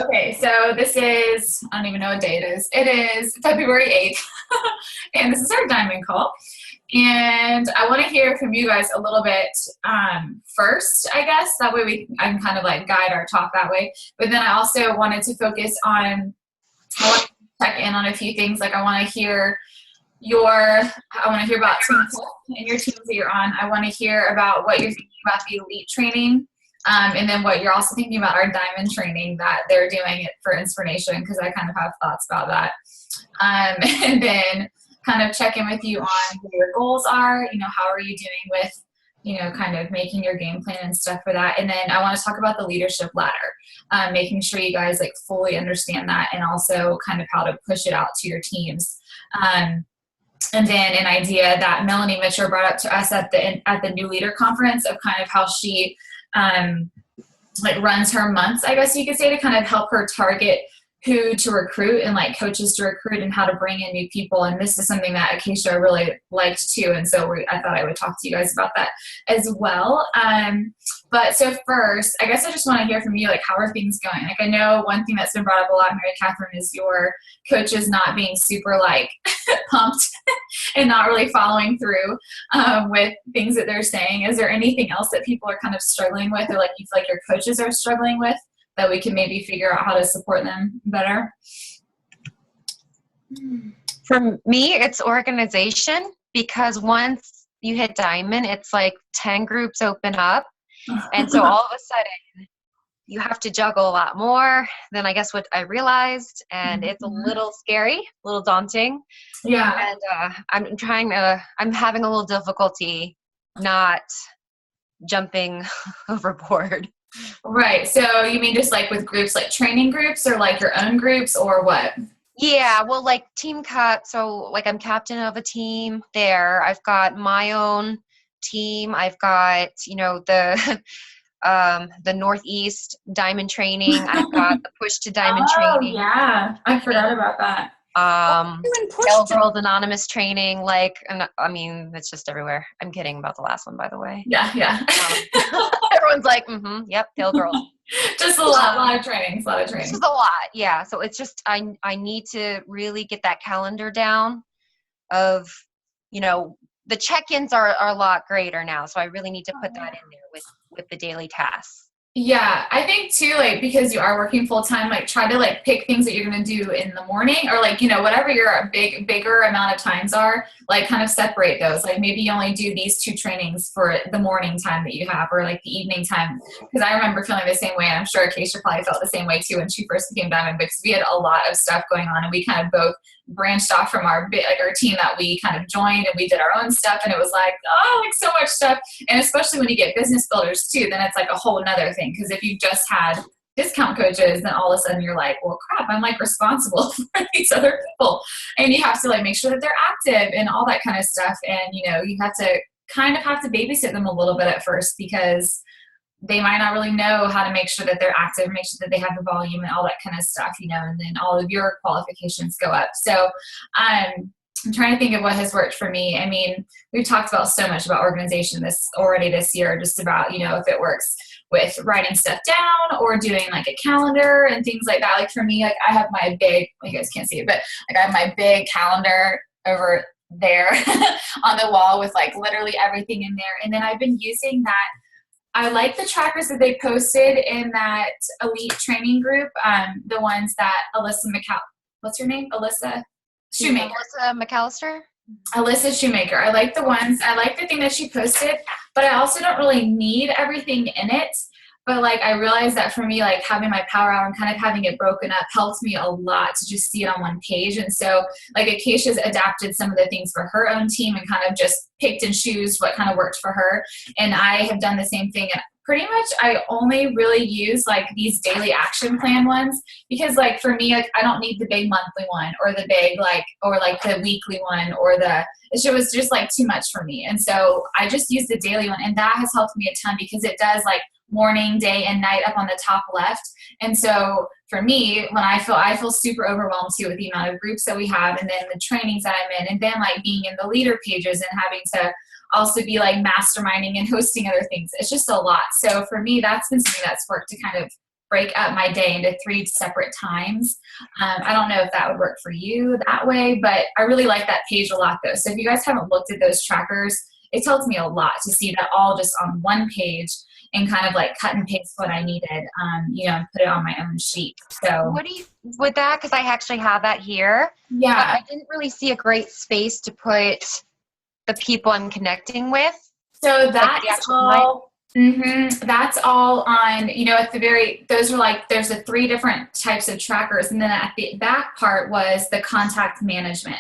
Okay, so this is, I don't even know what day it is. It is February 8th, and this is our diamond call. And I want to hear from you guys a little bit first, I guess. That way I can kind of like guide our talk that way. But then I also wanted to focus on, I want to check in on a few things. Like I want to hear about team health and your teams that you're on. I want to hear about what you're thinking about the elite training. And then what you're also thinking about our diamond training that they're doing it for inspiration, because I kind of have thoughts about that. And then kind of check in with you on what your goals are, how are you doing with, kind of making your game plan and stuff for that. And then I want to talk about the leadership ladder, making sure you guys like fully understand that, and also kind of how to push it out to your teams. And then an idea that Melanie Mitchell brought up to us at the New Leader Conference of kind of how she like runs her months, I guess you could say, to kind of help her target who to recruit and like coaches to recruit and how to bring in new people. And this is something that Acacia really liked too. And so I thought I would talk to you guys about that as well. But so first, I guess I just want to hear from you, like, how are things going? Like, I know one thing that's been brought up a lot, Mary Catherine, is your coaches not being super like pumped and not really following through with things that they're saying. Is there anything else that people are kind of struggling with, or like you feel like your coaches are struggling with, that we can maybe figure out how to support them better? For me, it's organization, because once you hit diamond, it's like 10 groups open up. And so all of a sudden you have to juggle a lot more than I guess what I realized. And it's a little scary, a little daunting. Yeah. And I'm having a little difficulty not jumping overboard. Right. So you mean just like with groups, like training groups, or like your own groups, or what? Yeah, well, like team cut. So like I'm captain of a team there. I've got my own team. I've got, the Northeast diamond training. I've got the push to diamond training. Oh yeah. I forgot about that. Hell Girls Anonymous training. Like, and I mean, it's just everywhere. I'm kidding about the last one, by the way. Yeah. Everyone's like, yep, Hell Girls. Just a lot of trainings, This is a lot, yeah. So it's just I need to really get that calendar down of, the check-ins are a lot greater now. So I really need to put that in there with the daily tasks. Yeah, I think too, like, because you are working full time, like try to like pick things that you're going to do in the morning, or like, whatever your bigger amount of times are, like kind of separate those. Like maybe you only do these 2 trainings for the morning time that you have, or like the evening time. Because I remember feeling the same way, and I'm sure Acacia probably felt the same way too when she first became Diamond, because we had a lot of stuff going on, and we kind of both branched off from our team that we kind of joined, and we did our own stuff, and it was like, like so much stuff. And especially when you get business builders too, then it's like a whole nother thing. Because if you just had discount coaches, then all of a sudden you're like, well, crap, I'm like responsible for these other people, and you have to like make sure that they're active and all that kind of stuff. And you have to babysit them a little bit at first, because they might not really know how to make sure that they're active, make sure that they have the volume and all that kind of stuff, and then all of your qualifications go up. So I'm trying to think of what has worked for me. I mean, we've talked about so much about organization this year, just about, if it works with writing stuff down or doing like a calendar and things like that. Like for me, like I have my big, you guys can't see it, but like I have my big calendar over there on the wall with like literally everything in there. And then I've been using that. I like the trackers that they posted in that elite training group. The ones that what's her name? Alyssa Shoemaker. Alyssa McAllister? Alyssa Shoemaker. I like the thing that she posted, but I also don't really need everything in it. But like I realized that for me, like having my power hour and kind of having it broken up helps me a lot to just see it on one page. And so like Acacia's adapted some of the things for her own team and kind of just picked and choose what kind of worked for her. And I have done the same thing. And pretty much I only really use like these daily action plan ones, because like for me, like I don't need the big monthly one or the big or the weekly one, or it was just like too much for me. And so I just use the daily one, and that has helped me a ton, because it does like morning, day, and night up on the top left. And so for me, when I feel super overwhelmed too with the amount of groups that we have, and then the trainings that I'm in, and then like being in the leader pages and having to also be like masterminding and hosting other things. It's just a lot. So for me, that's been something that's worked to kind of break up my day into 3 separate times. I don't know if that would work for you that way, but I really like that page a lot though. So if you guys haven't looked at those trackers, it tells me a lot to see that all just on one page and kind of like cut and paste what I needed, and put it on my own sheet. So What do you, with that, because I actually have that here, but yeah, I didn't really see a great space to put the people I'm connecting with. so Like that the is actual all. That's all on, at the very, those are like, there's the 3 different types of trackers. And then at the back part was the contact management.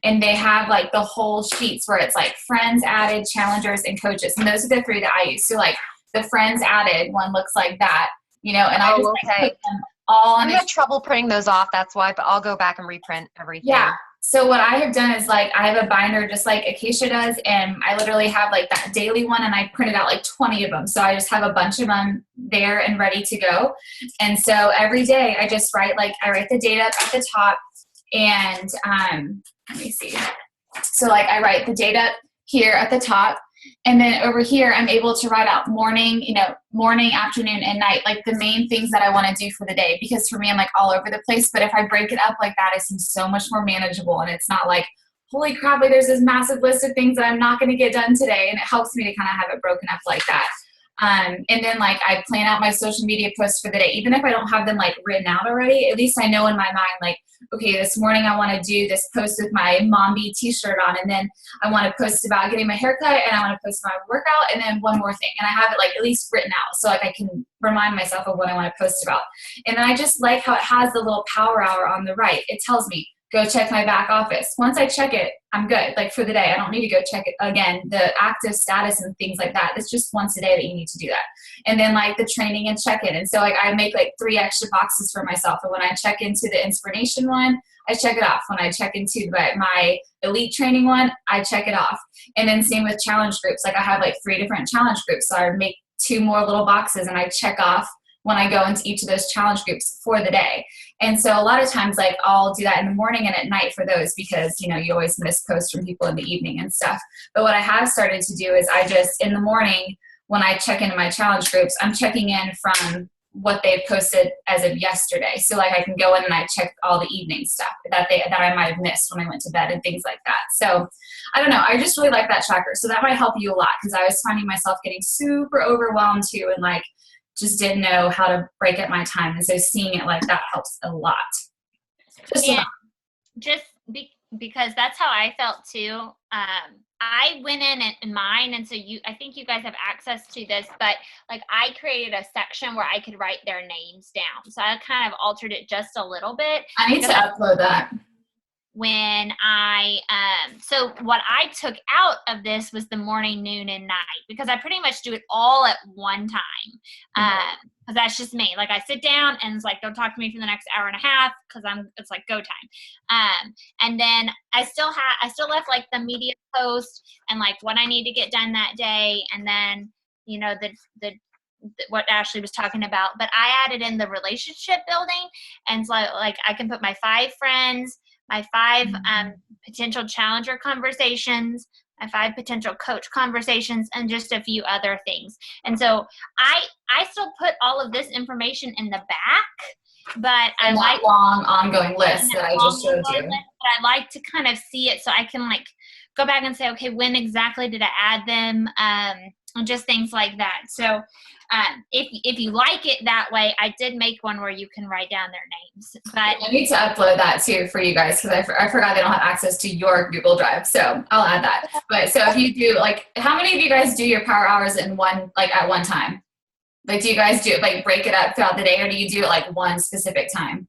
And they have like the whole sheets where it's like friends added, challengers, and coaches. And those are the 3 that I use. So like the friends added one looks like that, and I just like okay. put them all on I a had trouble printing those off, that's why, but I'll go back and reprint everything. Yeah. So what I have done is like I have a binder just like Acacia does, and I literally have like that daily one, and I printed out like 20 of them. So I just have a bunch of them there and ready to go. And so every day I just write the date up at the top, and let me see. So like I write the date up here at the top, and then over here I'm able to write out morning, morning, afternoon, and night, like the main things that I want to do for the day. Because for me, I'm like all over the place, but if I break it up like that, it seems so much more manageable, and it's not like, holy crap, like there's this massive list of things that I'm not going to get done today. And it helps me to kind of have it broken up like that. And then like I plan out my social media posts for the day. Even if I don't have them like written out already, at least I know in my mind, like, okay, this morning I want to do this post with my Mom Bee t-shirt on, and then I want to post about getting my hair cut, and I want to post my workout, and then one more thing. And I have it like at least written out so like I can remind myself of what I want to post about. And then I just like how it has the little power hour on the right. It tells me, go check my back office. Once I check it, I'm good. Like for the day, I don't need to go check it again. The active status and things like that. It's just once a day that you need to do that. And then like the training and check-in. And so like I make like 3 extra boxes for myself. And when I check into the inspiration one, I check it off. When I check into my elite training one, I check it off. And then same with challenge groups. Like I have like 3 different challenge groups. So I make 2 more little boxes, and I check off when I go into each of those challenge groups for the day. And so a lot of times, like I'll do that in the morning and at night for those, because, you always miss posts from people in the evening and stuff. But what I have started to do is I just, in the morning, when I check into my challenge groups, I'm checking in from what they've posted as of yesterday. So like I can go in and I check all the evening stuff that I might have missed when I went to bed and things like that. So I don't know. I just really like that tracker. So that might help you a lot, because I was finding myself getting super overwhelmed too, and like just didn't know how to break up my time. And so seeing it like that helps a lot. Because that's how I felt too. I went in mine, and so I think you guys have access to this, but like I created a section where I could write their names down. So I kind of altered it just a little bit. I need to upload that. When so what I took out of this was the morning, noon, and night, because I pretty much do it all at one time. Because that's just me. Like I sit down and it's like, don't talk to me for the next hour and a half, because it's like go time. And then I still left like the media post and like what I need to get done that day, and then the what Ashley was talking about. But I added in the relationship building, and so like I can put my 5 friends, my 5 potential challenger conversations, my 5 potential coach conversations, and just a few other things. And so I still put all of this information in the back, but I like long ongoing list that I just showed you. But I like to kind of see it so I can like go back and say, okay, when exactly did I add them? And just things like that. So if you like it that way, I did make one where you can write down their names. But I need to upload that too for you guys, because I forgot they don't have access to your Google Drive. So I'll add that. But so if you do, like, how many of you guys do your power hours in one, like at one time? Like, do you guys do it, like break it up throughout the day, or do you do it like one specific time?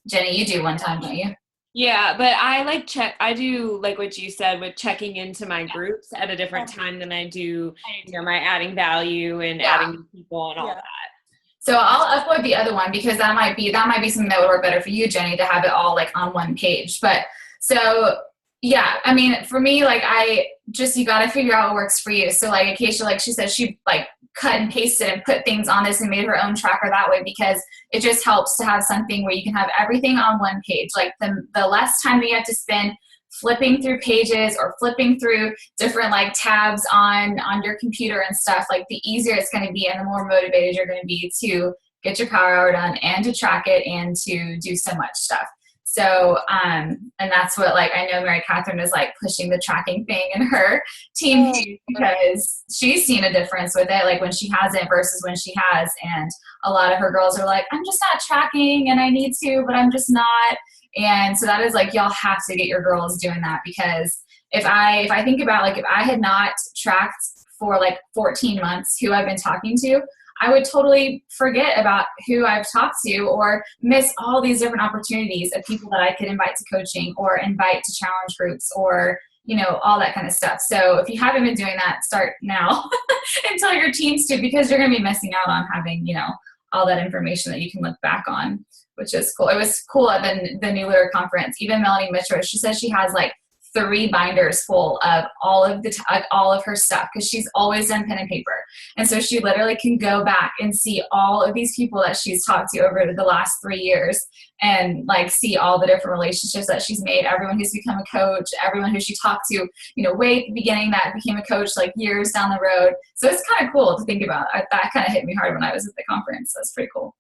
Jenny, you do one time, don't you? Yeah, but I do like what you said with checking into my groups at a different time than I do, my adding value and adding new people and all that. So I'll upload the other one, because that might be something that would work better for you, Jenny, to have it all like on one page. But so yeah, I mean, for me, like you got to figure out what works for you. So like Acacia, like she said, she like cut and pasted and put things on this and made her own tracker that way, because it just helps to have something where you can have everything on one page. Like the less time that you have to spend flipping through pages or flipping through different like tabs on your computer and stuff, like the easier it's going to be and the more motivated you're going to be to get your power hour done and to track it and to do so much stuff. So, and that's what, like, I know Mary Catherine is like pushing the tracking thing in her team because she's seen a difference with it, like when she hasn't versus when she has. And a lot of her girls are like, I'm just not tracking and I need to, but I'm just not. And so that is like, y'all have to get your girls doing that, because if I think about, like, if I had not tracked for like 14 months who I've been talking to, I would totally forget about who I've talked to or miss all these different opportunities of people that I could invite to coaching or invite to challenge groups or, you know, all that kind of stuff. So if you haven't been doing that, start now and tell your teams to, because you're going to be missing out on having, you know, all that information that you can look back on, which is cool. It was cool at the New Leader conference. Even Melanie Mitchell, she says she has like 3 binders full of all of her stuff, because she's always done pen and paper. And so she literally can go back and see all of these people that she's talked to over the last 3 years and like see all the different relationships that she's made, everyone who's become a coach, everyone who she talked to, you know, way at the beginning that became a coach like years down the road. So it's kind of cool to think about. That kind of hit me hard when I was at the conference. That's pretty cool.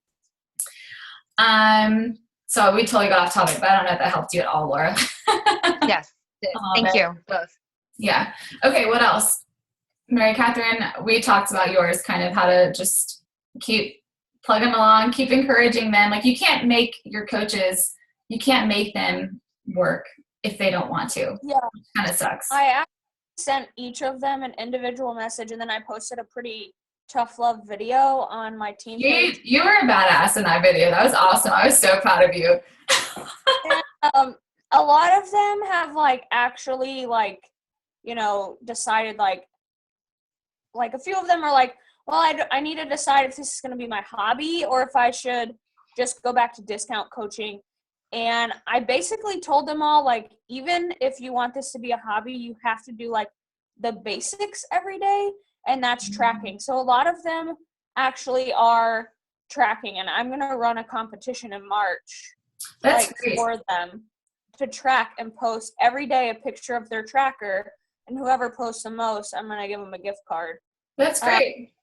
So we totally got off topic, but I don't know if that helped you at all, Laura. Yes. Thank you both. Yeah. Okay. What else? Mary Catherine, we talked about yours, kind of how to just keep plugging along, keep encouraging them. Like, you can't make your coaches, you can't make them work if they don't want to. Yeah. It kind of sucks. I actually sent each of them an individual message, and then I posted a pretty tough love video on my team page. You were a badass in that video. That was awesome. I was so proud of you. And, a lot of them have like actually like, you know, decided like a few of them are like, well, I need to decide if this is going to be my hobby or if I should just go back to discount coaching. And I basically told them all, like, even if you want this to be a hobby, you have to do like the basics every day, and that's tracking. So a lot of them actually are tracking, and I'm going to run a competition in March. That's like, great. for them to track and post every day a picture of their tracker, and whoever posts the most, I'm going to give them a gift card. That's great.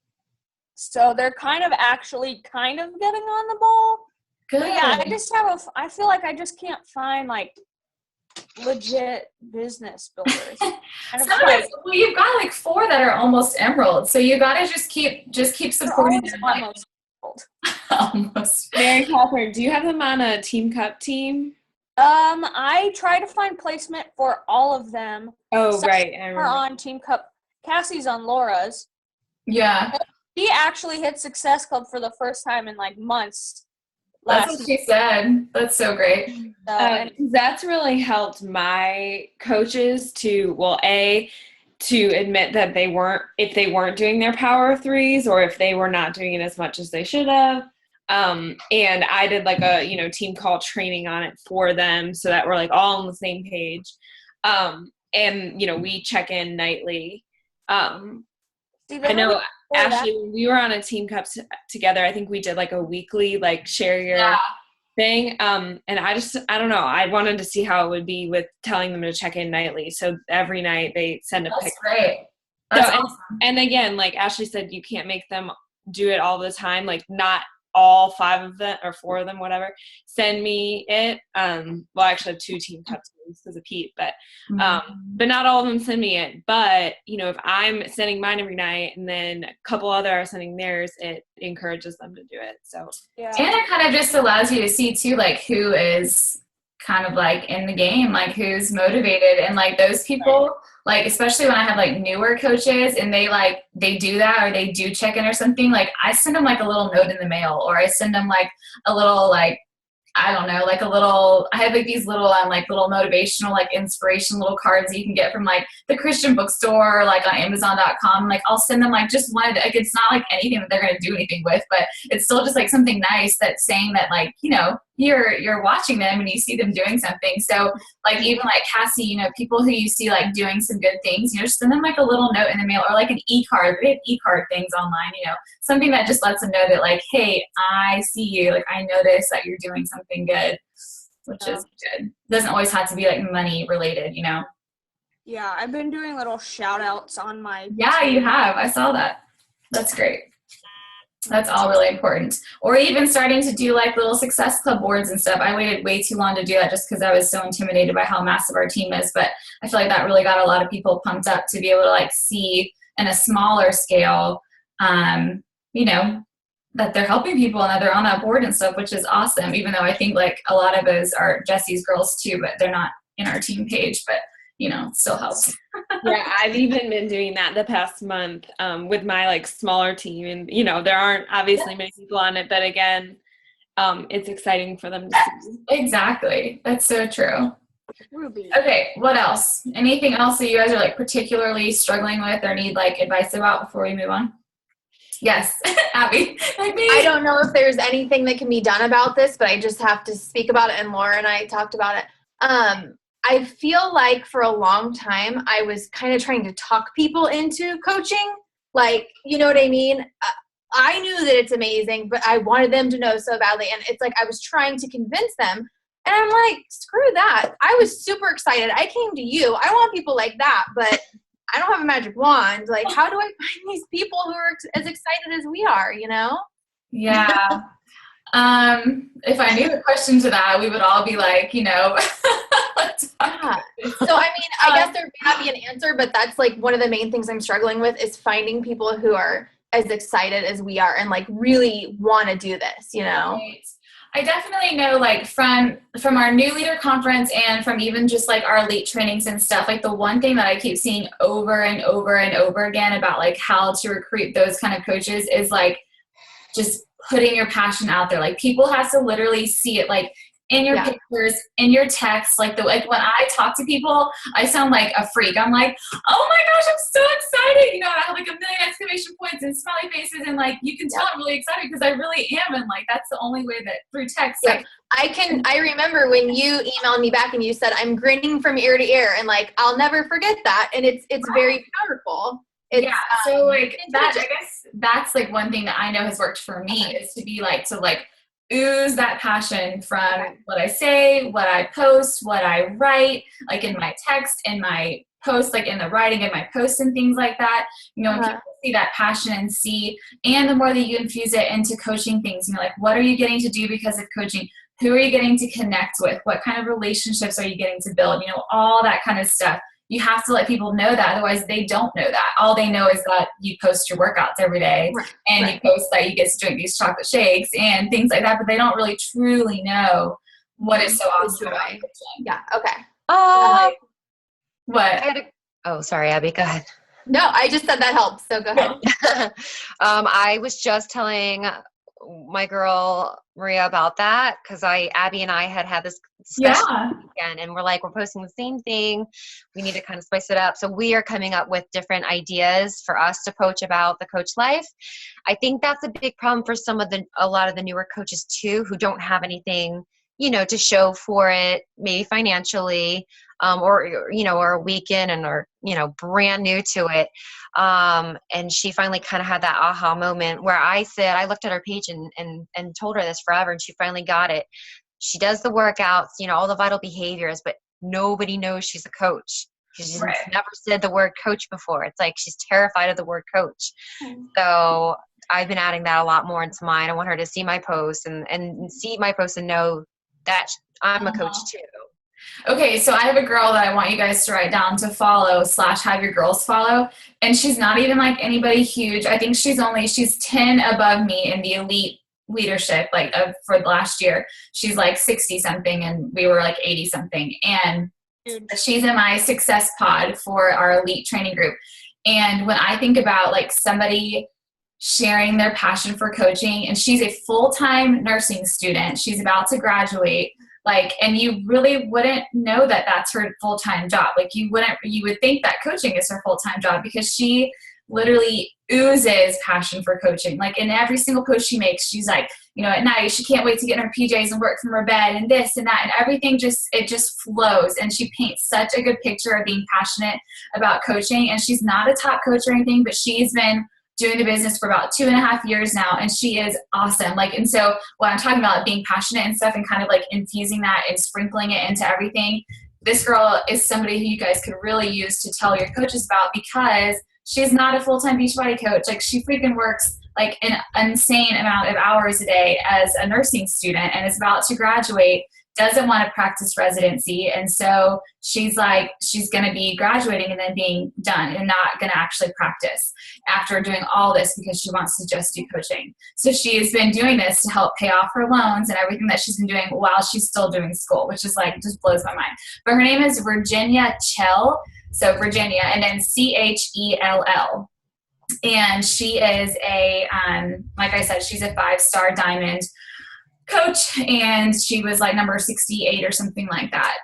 So they're kind of getting on the ball. Good. But yeah, I feel like I just can't find like legit business builders. Well, you've got like 4 that are almost emerald, so you got to just keep supporting them. Almost emerald. Almost. Mary Catherine, do you have them on a Team Cup team? I try to find placement for all of them. Oh, Some right. are on Team Cup. Cassie's on Laura's. Yeah. She actually hit Success Club for the first time in like months. That's what she said. That's so great. That's really helped my coaches to admit that if they weren't doing their power 3s, or if they were not doing it as much as they should have. And I did like a, team call training on it for them so that we're like all on the same page. And, we check in nightly. I know, Ashley, when we were on a Team Cup together, I think we did like a weekly, like, share your thing. And I don't know. I wanted to see how it would be with telling them to check in nightly. So every night they send a picture. That's great. That's awesome. And again, like Ashley said, you can't make them do it all the time. Like, not all 5 of them or 4 of them, whatever, send me it. Well, I actually have 2 Team Cup teams because of Pete, but not all of them send me it. But, if I'm sending mine every night and then a couple other are sending theirs, it encourages them to do it. So, yeah. And it kind of just allows you to see too, like, who is kind of like in the game, like who's motivated, and like those people, like, especially when I have like newer coaches and they do that, or they do check in or something, like I send them like a little note in the mail, or I send them like a little, like, I don't know, like I have like these little, like little motivational, like inspiration little cards that you can get from like the Christian bookstore, or like on Amazon.com. Like I'll send them like just one, like it's not like anything that they're going to do anything with, but it's still just like something nice that's saying that, like, you're watching them and you see them doing something. So like even like Cassie, people who you see like doing some good things, just send them like a little note in the mail, or like an e-card. They have e-card things online, something that just lets them know that, like, hey, I see you, like I notice that you're doing something good, which is good. It doesn't always have to be like money related, Yeah, I've been doing little shout outs on my Yeah, you have. I saw that. That's great. That's all really important. Or even starting to do like little success club boards and stuff. I waited way too long to do that just because I was so intimidated by how massive our team is. But I feel like that really got a lot of people pumped up to be able to like see in a smaller scale, you know, that they're helping people and that they're on that board and stuff, which is awesome. Even though I think like a lot of those are Jesse's girls too, but they're not in our team page, but you know, it still helps. Yeah, I've even been doing that the past month with my like smaller team, and you know, there aren't obviously many people on it, but again, it's exciting for them to see. Exactly. That's so true. Ruby. Okay, what else? Anything else that you guys are like particularly struggling with or need like advice about before we move on? Yes, Abby. Like me. I don't know if there's anything that can be done about this, but I just have to speak about it, and Laura and I talked about it. I feel like for a long time, I was kind of trying to talk people into coaching. Like, you know what I mean? I knew that it's amazing, but I wanted them to know so badly. And it's like I was trying to convince them. And I'm like, screw that. I was super excited. I came to you. I want people like that, but I don't have a magic wand. Like, how do I find these people who are as excited as we are, you know? Yeah. If I knew the question to that, we would all be like, you know. Yeah. So, I mean, I guess there may not be an answer, but that's like one of the main things I'm struggling with is finding people who are as excited as we are and like really want to do this, you know? Right. I definitely know like from our new leader conference and from even just like our elite trainings and stuff, like the one thing that I keep seeing over and over and over again about like how to recruit those kind of coaches is like just putting your passion out there. Like people have to literally see it like in your pictures, in your texts, like like when I talk to people, I sound like a freak. I'm like, oh my gosh, I'm so excited. You know, I have like a million exclamation points and smiley faces and like, you can tell I'm really excited because I really am. And like, that's the only way that through text. Yeah. Like, I remember when you emailed me back and you said, I'm grinning from ear to ear. And like, I'll never forget that. And it's very powerful. It's, yeah. So like that, I guess that's like one thing that I know has worked for me is to be like, to like, ooze that passion from what I say, what I post, what I write, like in my text, in my posts, like in the writing in my posts and things like that. You know, when people see that passion and see, and the more that you infuse it into coaching things, you know, like what are you getting to do because of coaching? Who are you getting to connect with? What kind of relationships are you getting to build? You know, all that kind of stuff. You have to let people know that, otherwise they don't know that. All they know is that you post your workouts every day and you post that you get to drink these chocolate shakes and things like that, but they don't really truly know what is so awesome about coaching. Yeah, okay. What? Oh, sorry, Abby, go ahead. No, I just said that helps, so go ahead. I was just telling my girl Maria about that because Abby and I had this discussion again, and we're like, we're posting the same thing. We need to kind of spice it up. So we are coming up with different ideas for us to coach about the coach life. I think that's a big problem for a lot of the newer coaches too, who don't have anything, you know, to show for it, maybe financially, or, you know, or a weekend and or, you know, brand new to it. And she finally kind of had that aha moment where I looked at her page and told her this forever. And she finally got it. She does the workouts, you know, all the vital behaviors, but nobody knows she's a coach. She's never said the word coach before. It's like, she's terrified of the word coach. So I've been adding that a lot more into mine. I want her to see my posts and see my posts and know that I'm a coach too. Okay, so I have a girl that I want you guys to write down to follow / have your girls follow. And she's not even like anybody huge. I think she's 10 above me in the elite leadership, like for the last year. She's like 60 something and we were like 80 something. And she's in my success pod for our elite training group. And when I think about like somebody sharing their passion for coaching, and she's a full-time nursing student, she's about to graduate, like, and you really wouldn't know that that's her full-time job. Like you would think that coaching is her full-time job because she literally oozes passion for coaching. Like in every single post she makes, she's like, you know, at night she can't wait to get in her PJs and work from her bed and this and that, and everything just flows. And she paints such a good picture of being passionate about coaching. And she's not a top coach or anything, but she's been doing the business for about 2.5 years now, and she is awesome. Like, and so when I'm talking about being passionate and stuff and kind of like infusing that and sprinkling it into everything, this girl is somebody who you guys could really use to tell your coaches about, because she's not a full-time Beachbody coach. Like she freaking works like an insane amount of hours a day as a nursing student and is about to graduate, doesn't want to practice residency. And so she's like, she's going to be graduating and then being done and not going to actually practice after doing all this because she wants to just do coaching. So she has been doing this to help pay off her loans and everything that she's been doing while she's still doing school, which is like, just blows my mind. But her name is Virginia Chell. So Virginia, and then Chell. And she is a, like I said, she's a 5-star diamond coach, and she was like number 68 or something like that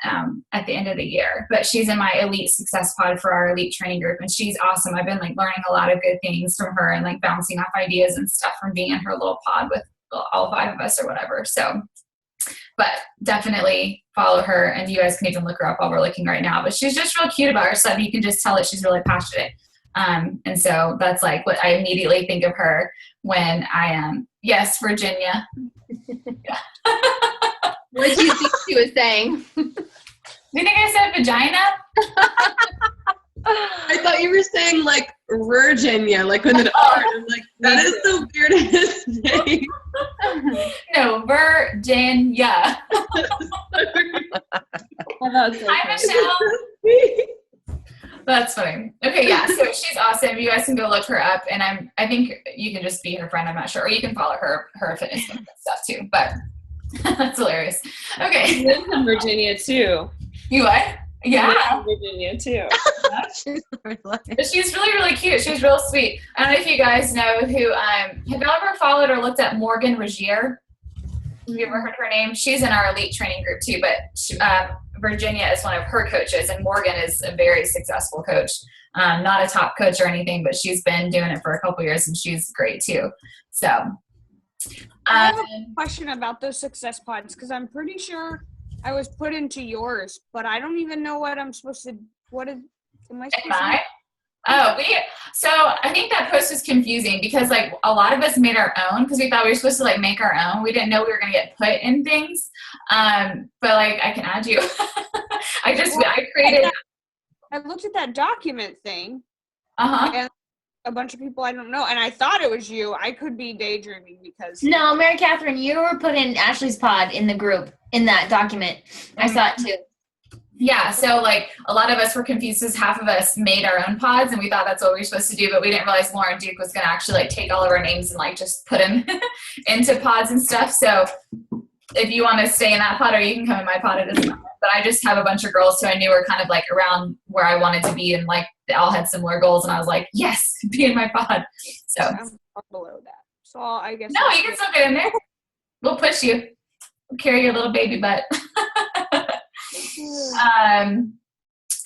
at the end of the year. But she's in my elite success pod for our elite training group, and she's awesome. I've been like learning a lot of good things from her and like bouncing off ideas and stuff from being in her little pod with all 5 of us or whatever. So, but definitely follow her, and you guys can even look her up while we're looking right now. But she's just real cute about her stuff. You can just tell that she's really passionate. And so that's like what I immediately think of her when I am, yes, Virginia. What did you think she was saying? Do you think I said vagina? I thought you were saying like Virginia, like with an R. I'm like, that is the weirdest name. No, Virginia. Hi, Michelle. That's funny. Okay, yeah, so she's awesome. You guys can go look her up, and I think you can just be her friend, I'm not sure. Or you can follow her fitness stuff too, but that's hilarious. Okay. She lives in Virginia too. You what? Yeah. Virginia too. But she's really, really cute. She's real sweet. I don't know if you guys know who, have you ever followed or looked at Morgan Regier? Have you ever heard her name? She's in our elite training group too, but she, Virginia is one of her coaches, and Morgan is a very successful coach. Not a top coach or anything, but she's been doing it for a couple years, and she's great too. So, I have a question about those success pods, because I'm pretty sure I was put into yours, but I don't even know what I'm supposed to. Am I supposed to? So I think that post was confusing because like a lot of us made our own because we thought we were supposed to like make our own. We didn't know we were going to get put in things. But like I can add you. I created. I looked at that document thing. And a bunch of people I don't know, and I thought it was you. I could be daydreaming because No, Mary Catherine, you were put in Ashley's pod in the group in that document. I saw it too. Yeah, so like a lot of us were confused because half of us made our own pods and we thought that's what we were supposed to do, but we didn't realize Lauren Duke was going to actually like take all of our names and like just put them into pods and stuff. So if you want to stay in that pod or you can come in my pod, it doesn't matter. But I just have a bunch of girls who I knew were kind of like around where I wanted to be and like they all had similar goals and I was like, yes, be in my pod. So I'm below that. So I guess no, you can still get in there. We'll push you. We'll carry your little baby butt.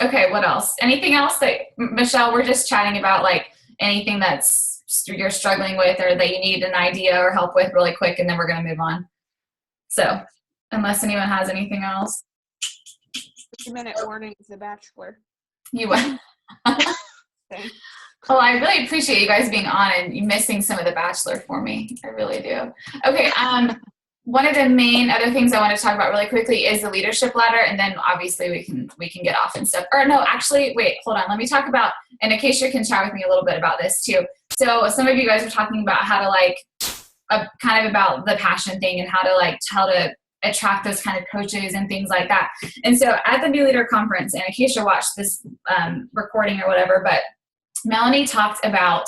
Okay, what else? Anything else that, Michelle, we're just chatting about like anything that's you're struggling with or that you need an idea or help with really quick, and then we're going to move on. So unless anyone has anything else. 50-minute warning is The Bachelor. You what? Okay. Well, I really appreciate you guys being on and you missing some of The Bachelor for me. I really do. Okay, one of the main other things I want to talk about really quickly is the leadership ladder, and then obviously we can get off and stuff. Or no, actually, wait, hold on. Let me talk about, and Acacia can chat with me a little bit about this too. So some of you guys are talking about how to like, kind of about the passion thing and how to attract those kind of coaches and things like that. And so at the New Leader Conference, and Acacia watched this recording or whatever, but Melanie talked about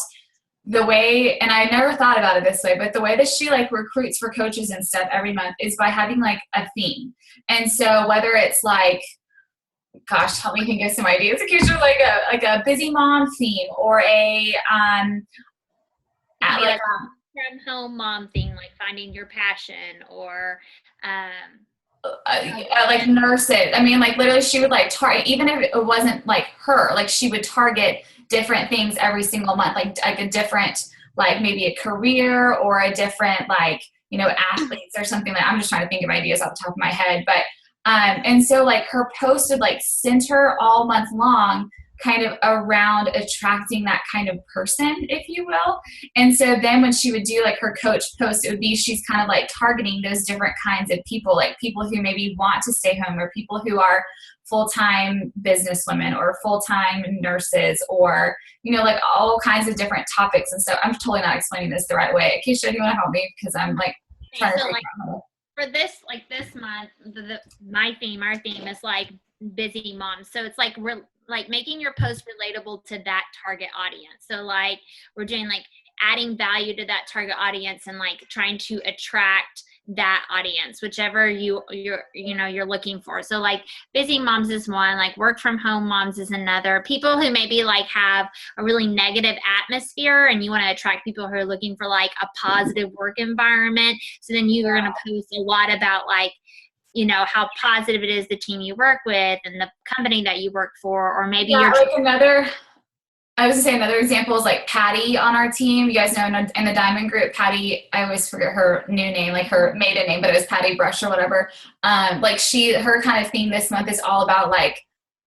the way, and I never thought about it this way, but the way that she like recruits for coaches and stuff every month is by having like a theme. And so whether it's like, gosh, help me think of some ideas. Occasionally like a busy mom theme or a like from home mom thing, like finding your passion or like nurse it. I mean, like literally she would like target, even if it wasn't like her, like she would target different things every single month, like a different, like maybe a career or a different, like, you know, athletes or something. Like I'm just trying to think of ideas off the top of my head. But, and so like her post would like center all month long kind of around attracting that kind of person, if you will. And so then when she would do like her coach post, it would be she's kind of like targeting those different kinds of people, like people who maybe want to stay home, or people who are full-time businesswomen or full-time nurses, or, you know, like all kinds of different topics. And so I'm totally not explaining this the right way. Keisha, do you want to help me? Because I'm like trying to So figure like out how to. for this month, our theme is like busy moms. So it's like we're like making your post relatable to that target audience. So like we're doing like adding value to that target audience and like trying to attract that audience, whichever you're looking for. So like busy moms is one, like work from home moms is another. People who maybe like have a really negative atmosphere and you want to attract people who are looking for like a positive work environment. So then you're going to post a lot about like, you know, how positive it is, the team you work with and the company that you work for, or maybe you're like I was gonna say another example is like Patty on our team. You guys know in the Diamond group, Patty, I always forget her new name, like her maiden name, but it was Patty Brush or whatever. Like her kind of theme this month is all about like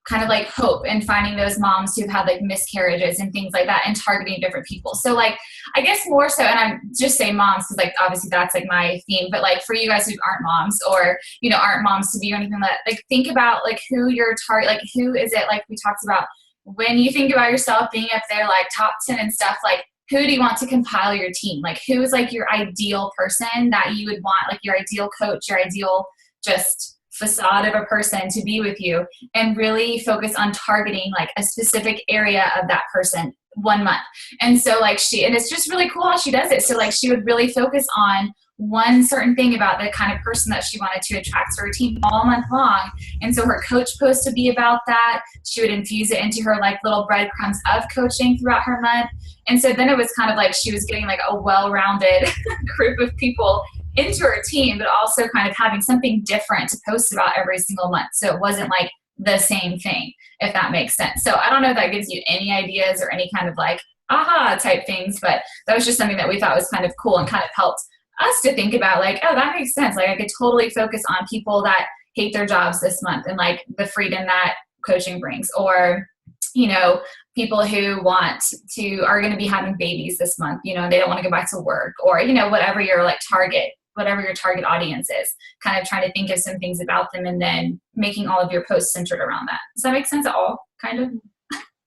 kind of like hope and finding those moms who've had like miscarriages and things like that and targeting different people. So like, I guess more so, and I'm just saying moms because like obviously that's like my theme, but like for you guys who aren't moms or, you know, aren't moms to be or anything like that, like think about like who your target, like who is it, like we talked about, when you think about yourself being up there, like top 10 and stuff, like who do you want to compile your team? Like who is like your ideal person that you would want, like your ideal coach, your ideal just facade of a person to be with you, and really focus on targeting like a specific area of that person 1 month. And so like and it's just really cool how she does it. So like she would really focus on one certain thing about the kind of person that she wanted to attract to her team all month long. And so her coach post would be about that. She would infuse it into her like little breadcrumbs of coaching throughout her month. And so then it was kind of like she was getting like a well-rounded group of people into her team, but also kind of having something different to post about every single month. So it wasn't like the same thing, if that makes sense. So I don't know if that gives you any ideas or any kind of like aha type things, but that was just something that we thought was kind of cool and kind of helped us to think about like, oh, that makes sense. Like I could totally focus on people that hate their jobs this month and like the freedom that coaching brings, or, you know, people who are going to be having babies this month, you know, they don't want to go back to work, or, you know, whatever your target audience is, kind of trying to think of some things about them and then making all of your posts centered around that. Does that make sense at all? Kind of.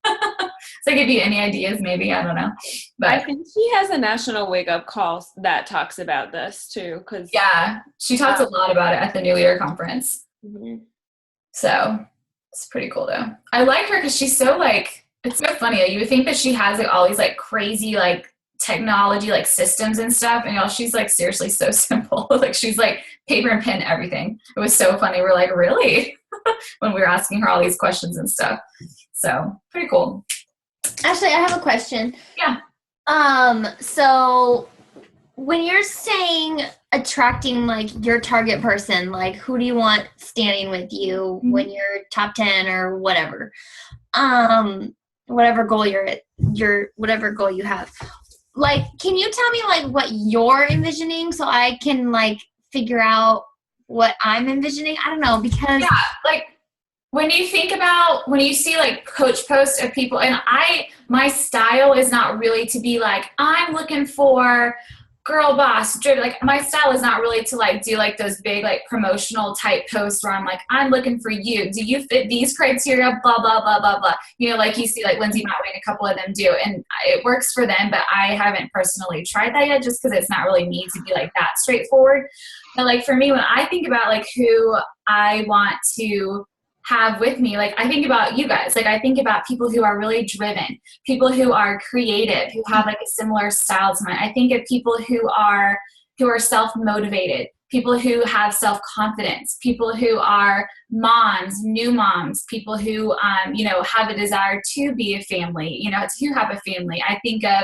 Does that give you any ideas? Maybe, I don't know. But I think she has a national wake up call that talks about this too. Cause yeah, she talks a lot about it at the New Leader Conference. Mm-hmm. So it's pretty cool though. I like her because she's so like, it's so funny. You would think that she has like all these like crazy like technology like systems and stuff, and she's like seriously so simple. Like she's like paper and pen everything. It was so funny. We're like, really? When we were asking her all these questions and stuff. So pretty cool. Ashley, I have a question. Yeah. So when you're saying attracting like your target person, like who do you want standing with you when you're top 10 or whatever, whatever goal whatever goal you have, like, can you tell me like what you're envisioning so I can like figure out what I'm envisioning? I don't know, because like when you see like coach posts of people, and my style is not really to be like, I'm looking for girl boss driven. Like my style is not really to like do like those big like promotional type posts where I'm like, I'm looking for you. Do you fit these criteria? Blah, blah, blah, blah, blah. You know, like you see like Lindsay Matway and a couple of them do, and it works for them, but I haven't personally tried that yet just because it's not really me to be like that straightforward. But like for me, when I think about like who I want to have with me, like I think about you guys, like I think about people who are really driven, people who are creative, who have like a similar style to mine. I think of people who are self-motivated, people who have self-confidence, people who are moms, new moms, people who you know, have a desire to be a family, you know, to have a family. I think of,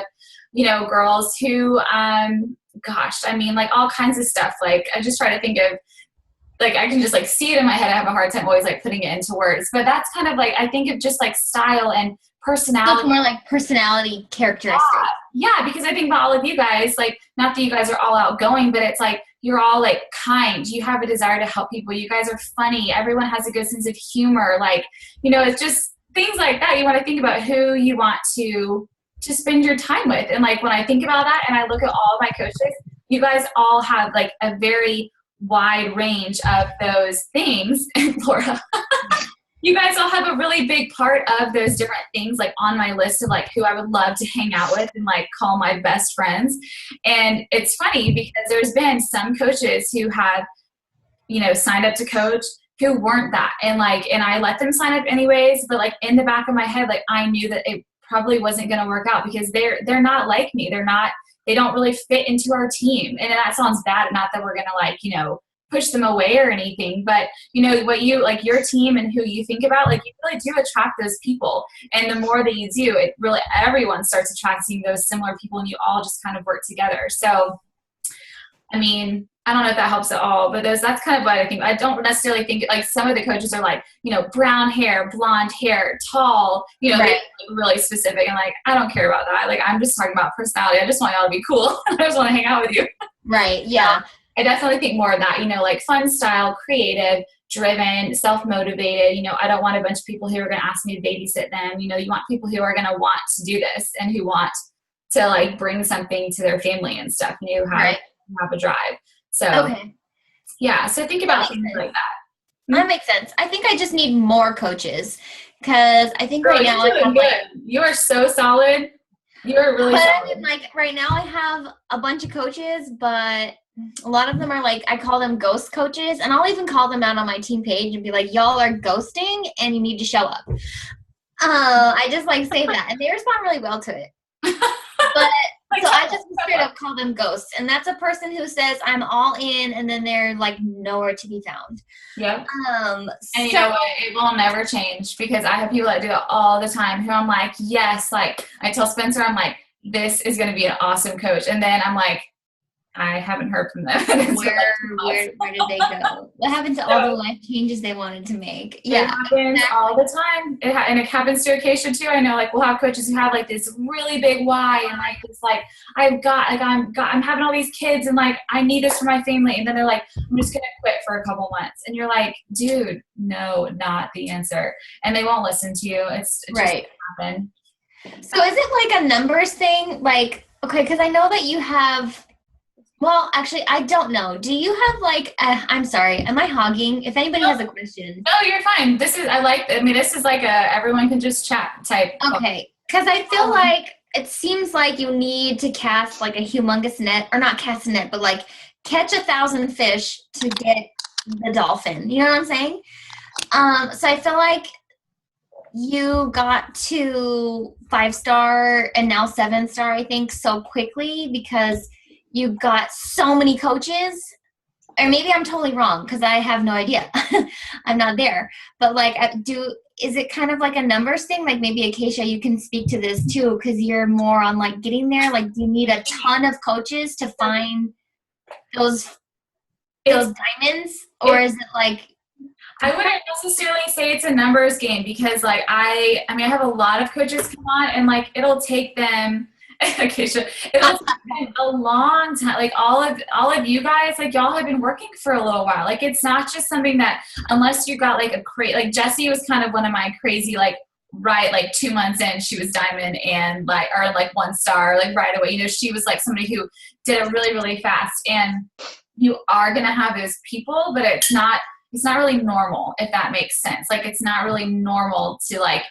you know, girls who gosh, I mean like all kinds of stuff. Like I just try to think of, like I can just like see it in my head. I have a hard time always like putting it into words, but that's kind of like, I think of just like style and personality. So more like personality characteristics. Yeah, because I think about all of you guys, like not that you guys are all outgoing, but it's like you're all like kind. You have a desire to help people. You guys are funny. Everyone has a good sense of humor. Like, you know, it's just things like that, you want to think about who you want to spend your time with. And like when I think about that and I look at all of my coaches, you guys all have like a very wide range of those things. And Laura, you guys all have a really big part of those different things like on my list of like who I would love to hang out with and like call my best friends. And it's funny because there's been some coaches who have, you know, signed up to coach who weren't that. And I let them sign up anyways, but like in the back of my head, like I knew that it probably wasn't going to work out because they're not like me. They don't really fit into our team. And that sounds bad. Not that we're going to like, you know, push them away or anything, but you know, what you like your team and who you think about, like you really do attract those people. And the more that you do, it really, everyone starts attracting those similar people and you all just kind of work together. So, I mean, I don't know if that helps at all, but that's kind of what I think. I don't necessarily think like some of the coaches are like, you know, brown hair, blonde hair, tall, you know, Right. they're really specific. And like, I don't care about that. Like, I'm just talking about personality. I just want y'all to be cool. I just want to hang out with you. Right. Yeah. I definitely think more of that, you know, like fun style, creative, driven, self-motivated. You know, I don't want a bunch of people who are going to ask me to babysit them. You know, you want people who are going to want to do this and who want to like bring something to their family and stuff. And you have a drive. So, Okay. yeah. So think about things like that. That makes sense. I think I just need more coaches because I think right now I have You are so solid. You are really solid. like right now I have a bunch of coaches, but a lot of them are like, I call them ghost coaches, and I'll even call them out on my team page and be like, y'all are ghosting and you need to show up. I just like say that and they respond really well to it. But so I just straight up call them ghosts. And that's a person who says I'm all in and then they're like nowhere to be found. Yep. And you know what? It will never change because I have people that do it all the time who I'm like, yes, like I tell Spencer, I'm like, this is going to be an awesome coach. And then I'm like, I haven't heard from them. Where did they go? What happened to all the life changes they wanted to make? Yeah, it happens all the time. And it happens to Acacia too. I know, like we'll have coaches who have like this really big why and like it's like I'm having all these kids and like I need this for my family. And then they're like, I'm just gonna quit for a couple months. And you're like, dude, no, not the answer. And they won't listen to you. It just happen. So is it like a numbers thing? Like, okay, because I know that you have. Well, actually, I don't know. Do you have like, I'm sorry, am I hogging? If anybody has a question. No, you're fine. This is like a everyone can just chat type. Okay. Because I feel like it seems like you need to cast like a humongous net, or not cast a net, but like catch 1,000 fish to get the dolphin. You know what I'm saying? So I feel like you got to 5-star and now 7-star, I think, so quickly because you got so many coaches, or maybe I'm totally wrong because I have no idea. I'm not there. But like, is it kind of like a numbers thing? Like maybe Acacia, you can speak to this too because you're more on like getting there. Like, do you need a ton of coaches to find those diamonds, or is it like? I wouldn't necessarily say it's a numbers game because like I have a lot of coaches come on and like it'll take them. Acacia, it'll take a long time. Like all of you guys, like y'all have been working for a little while. Like it's not just something that unless you got like like Jessie was kind of one of my crazy like 2 months in she was diamond and like 1-star like right away. You know, she was like somebody who did it really really fast. And you are gonna have those people, but it's not really normal if that makes sense. Like it's not really normal to like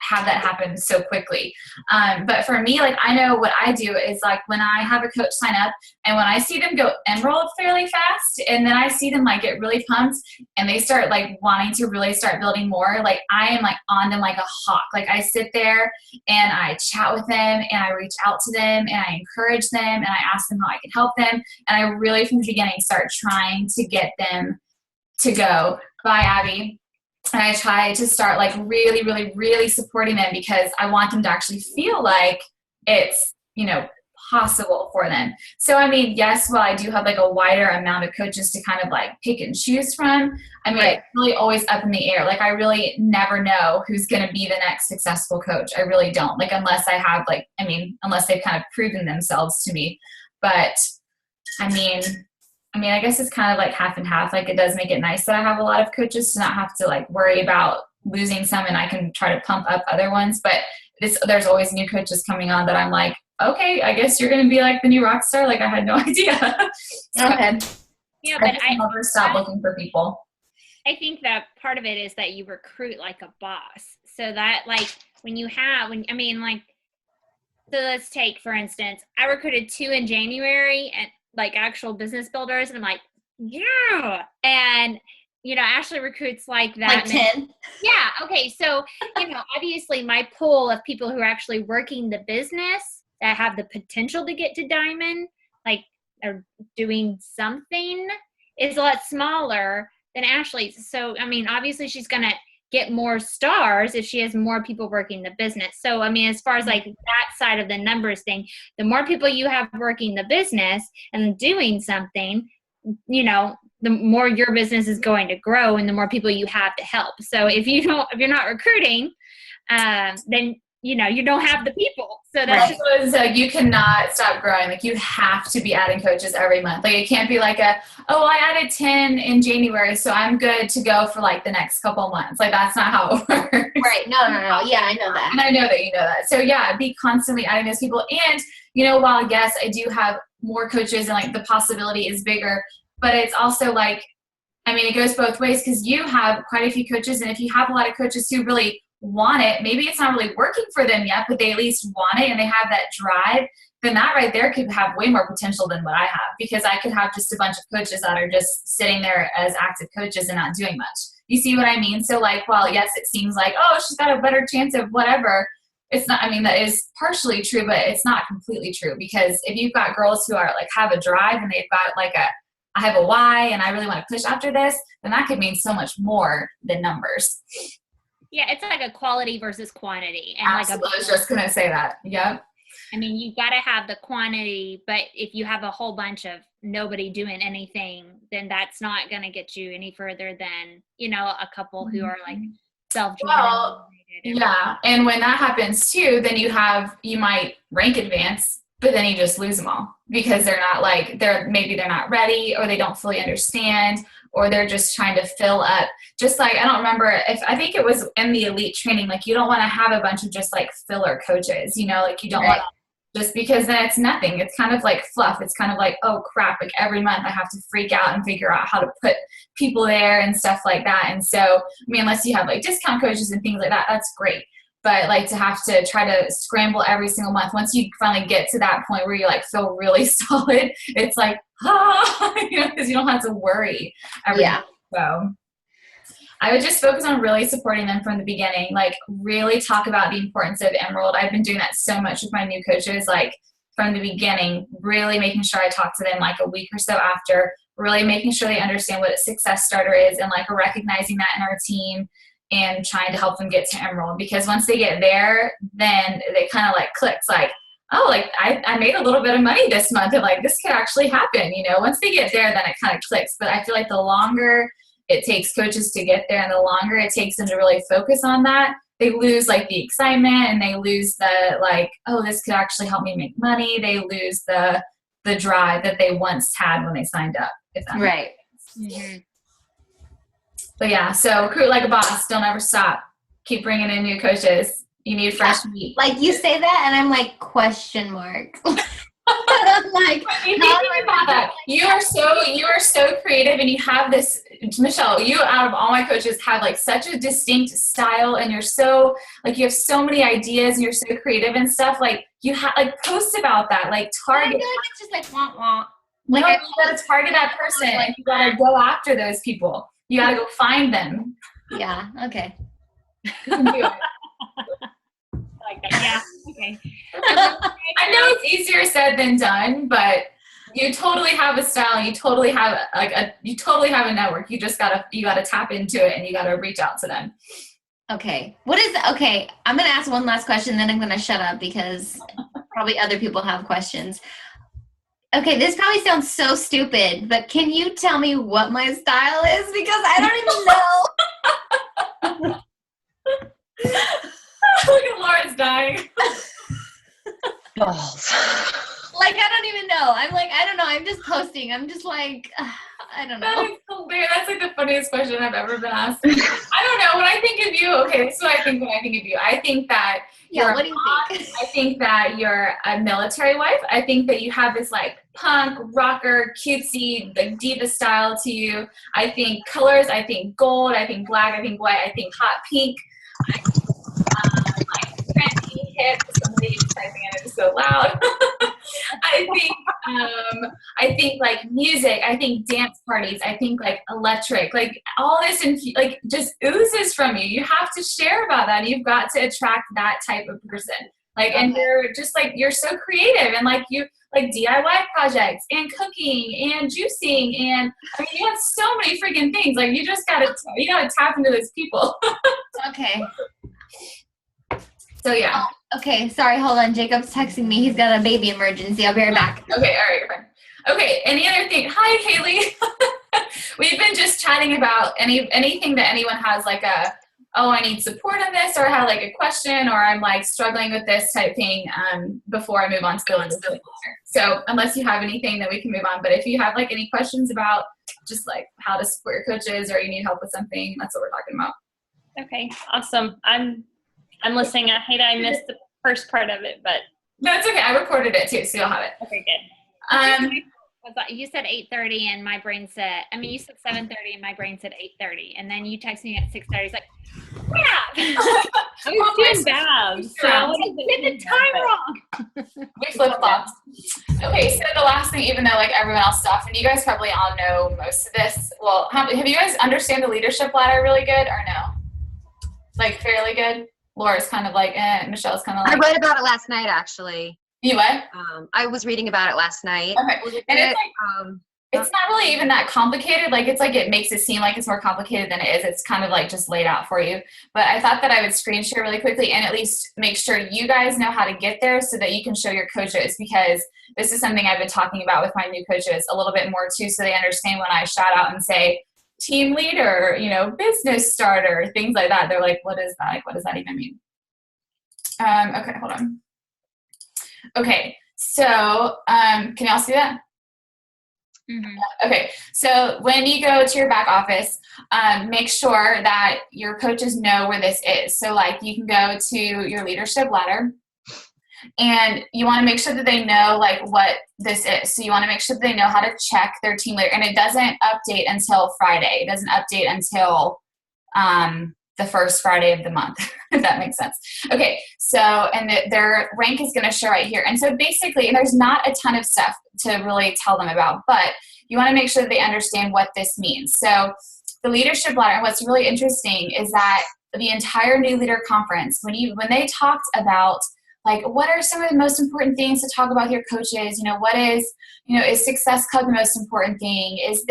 have that happen so quickly. But for me, like I know what I do is like when I have a coach sign up and when I see them go enroll fairly fast and then I see them like get really pumped and they start like wanting to really start building more, like I am like on them like a hawk. Like I sit there and I chat with them and I reach out to them and I encourage them and I ask them how I can help them. And I really from the beginning start trying to get them to go. Bye, Abby. And I try to start like really, really, really supporting them because I want them to actually feel like it's, you know, possible for them. So, I mean, yes, while I do have like a wider amount of coaches to kind of like pick and choose from, I mean, It's really always up in the air. Like I really never know who's going to be the next successful coach. I really don't. Like unless they've kind of proven themselves to me. But I mean, I guess it's kind of like half and half. Like it does make it nice that I have a lot of coaches to not have to like worry about losing some and I can try to pump up other ones. But there's always new coaches coming on that I'm like, okay, I guess you're going to be like the new rock star. Like I had no idea. So Okay. Yeah, but I never stop looking for people. I think that part of it is that you recruit like a boss. So that like so let's take, for instance, I recruited 2 in January and like actual business builders. And I'm like, yeah. And, Ashley recruits like that. Like 10. Yeah. Okay. So, obviously my pool of people who are actually working the business that have the potential to get to diamond, like are doing something, is a lot smaller than Ashley's. So, obviously she's going to get more stars if she has more people working the business. So, as far as like that side of the numbers thing, the more people you have working the business and doing something, the more your business is going to grow and the more people you have to help. So if you're not recruiting, then you don't have the people. So that's right. You cannot stop growing. Like you have to be adding coaches every month. Like it can't be like I added 10 in January, so I'm good to go for like the next couple months. Like that's not how it works. Right. No. Yeah, I know that. And I know that you know that. So yeah, be constantly adding those people. And while yes, I do have more coaches and like the possibility is bigger, but it's also like, it goes both ways because you have quite a few coaches, and if you have a lot of coaches who really want it, maybe it's not really working for them yet, but they at least want it and they have that drive, then that right there could have way more potential than what I have, because I could have just a bunch of coaches that are just sitting there as active coaches and not doing much. You see what I mean? So like, well, yes, it seems like, oh, she's got a better chance of whatever. It's not, that is partially true, but it's not completely true, because if you've got girls who are like have a drive and they've got like I have a why and I really want to push after this, then that could mean so much more than numbers. Yeah, it's like a quality versus quantity. And absolutely. I was just going to say that. Yep. You got to have the quantity, but if you have a whole bunch of nobody doing anything, then that's not going to get you any further than, a couple who are like self-driven. Well, yeah. And when that happens too, then you might rank advance, but then you just lose them all because they're not like, maybe they're not ready, or they don't fully understand, or they're just trying to fill up. Just like, I don't remember I think it was in the elite training, like you don't want to have a bunch of just like filler coaches, like you don't want to, just because then it's nothing. It's kind of like fluff. It's kind of like, oh crap, like every month I have to freak out and figure out how to put people there and stuff like that. And so, unless you have like discount coaches and things like that, that's great. But like to have to try to scramble every single month, once you finally get to that point where you like feel really solid, it's like, because you don't have to worry every month. So I would just focus on really supporting them from the beginning, like really talk about the importance of Emerald. I've been doing that so much with my new coaches, like from the beginning, really making sure I talk to them like a week or so after, really making sure they understand what a success starter is and like recognizing that in our team and trying to help them get to Emerald. Because once they get there, then they kind of like clicks like, oh, like I made a little bit of money this month and like this could actually happen. Once they get there, then it kind of clicks. But I feel like the longer it takes coaches to get there and the longer it takes them to really focus on that, they lose like the excitement and they lose the like, oh, this could actually help me make money. They lose the drive that they once had when they signed up. If that right. Makes sense. Mm-hmm. But yeah, so recruit like a boss. Don't ever stop. Keep bringing in new coaches. You need fresh meat. Like you say that, and I'm like, question mark. I'm like, you are so creative, and you have this, Michelle. You out of all my coaches have like such a distinct style, and you're so like you have so many ideas, and you're so creative and stuff. Like you have like post about that, like target. I feel like it's just like womp womp. Like no, you gotta target that person. Like you gotta go after those people. You gotta go find them. Yeah. Okay. You can do it. Like that. Yeah. Okay. I know it's easier said than done, but you totally have a style. And you totally have a network. You just gotta tap into it and you gotta reach out to them. Okay. Okay. I'm gonna ask one last question, then I'm gonna shut up because probably other people have questions. Okay, this probably sounds so stupid, but can you tell me what my style is? Because I don't even know. Look at Laura's dying. Balls. Like, I don't even know. I'm like, I don't know. I'm just posting. I'm just like, I don't know. That is hilarious. That's like the funniest question I've ever been asked. I don't don't know. When I think of you, okay, this is what I think when I think of you. I think that Yeah, what do you think? I think that you're a military wife. I think that you have this like punk, rocker, cutesy, the diva style to you. I think colors. I think gold. I think black. I think white. I think hot pink. I think like trendy, hip. Somebody is typing in it just so loud. I think like music. I think dance parties. I think like electric. Like all this and like just oozes from you. You have to share about that. You've got to attract that type of person. Like, and you're just like, you're so creative and like you like DIY projects and cooking and juicing. And I mean, you have so many freaking things. Like you just gotta tap into those people. Okay. So yeah. Okay, sorry, hold on. Jacob's texting me. He's got a baby emergency. I'll be right back. Okay, all right, you're fine. Okay, any other thing? Hi, Haley. We've been just chatting about anything that anyone has like I need support on this, or I have like a question, or I'm like struggling with this type thing before I move on to the next. So unless you have anything, then we can move on. But if you have like any questions about just like how to support your coaches, or you need help with something, that's what we're talking about. Okay, awesome. I'm listening. I hate I missed the first part of it, but that's okay. I recorded it too, so you'll have it. Okay, good. You said 8:30 and my brain said, you said 7:30 and my brain said 8:30. And then you texted me at 6:30. It's like, crap. I was doing bad. So I did the time wrong. We flip-flopped. Okay, so the last thing, even though like everyone else stuff, and you guys probably all know most of this. Well, have you guys understand the leadership ladder really good or no? Like fairly good? Laura's kind of like, Michelle's kind of like. I read about it last night, actually. You what? I was reading about it last night. Okay. And it's like, it's not really even that complicated. Like, it's like it makes it seem like it's more complicated than it is. It's kind of like just laid out for you. But I thought that I would screen share really quickly and at least make sure you guys know how to get there so that you can show your coaches, because this is something I've been talking about with my new coaches a little bit more too, so they understand when I shout out and say team leader, business starter, things like that. They're like, what is that? Like, what does that even mean? Okay, hold on. Okay, so can y'all see that? Mm-hmm. Okay, so when you go to your back office, make sure that your coaches know where this is. So like you can go to your leadership ladder and you want to make sure that they know like what this is. So you want to make sure that they know how to check their team leader, and it doesn't update until Friday. It doesn't update until the first Friday of the month, if that makes sense. Okay, so, and their rank is going to show right here. And so basically, there's not a ton of stuff to really tell them about, but you want to make sure that they understand what this means. So the leadership ladder, and what's really interesting is that the entire New Leader Conference, when they talked about like, what are some of the most important things to talk about with your coaches? What is, is Success Club the most important thing? Is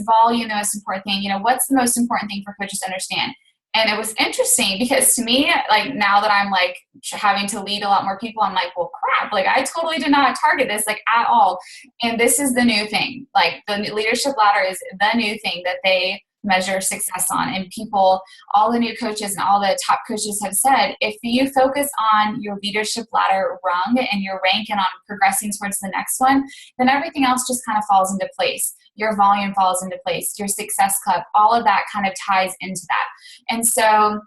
volume the most important thing? What's the most important thing for coaches to understand? And it was interesting because to me, like now that I'm like having to lead a lot more people, I'm like, well, crap, like I totally did not target this like at all. And this is the new thing. Like the leadership ladder is the new thing that they measure success on. And people, all the new coaches and all the top coaches have said, if you focus on your leadership ladder rung and your rank and on progressing towards the next one, then everything else just kind of falls into place. Your volume falls into place, your Success Club, all of that kind of ties into that. And so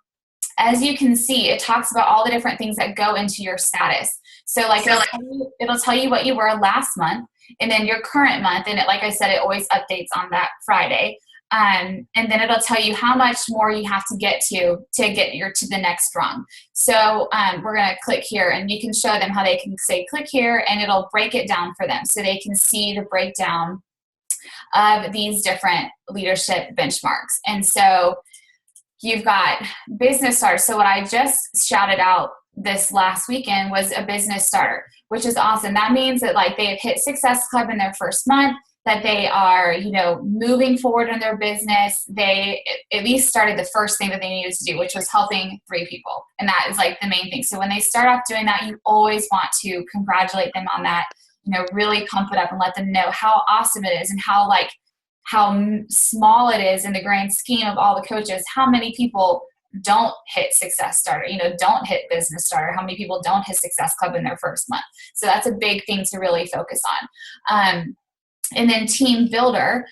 as you can see, it talks about all the different things that go into your status. So like it'll tell you what you were last month and then your current month. And like I said, it always updates on that Friday. And then it'll tell you how much more you have to get to get to the next rung. So we're going to click here and you can show them how they can say click here and it'll break it down for them so they can see the breakdown of these different leadership benchmarks. And so you've got business starters. So what I just shouted out this last weekend was a business starter, which is awesome. That means that like they have hit Success Club in their first month, that they are, moving forward in their business. They at least started the first thing that they needed to do, which was helping 3 people. And that is like the main thing. So when they start off doing that, you always want to congratulate them on that, really pump it up and let them know how awesome it is and how small it is in the grand scheme of all the coaches, how many people don't hit Success Starter, don't hit Business Starter, how many people don't hit Success Club in their first month. So that's a big thing to really focus on. And then Team Builder,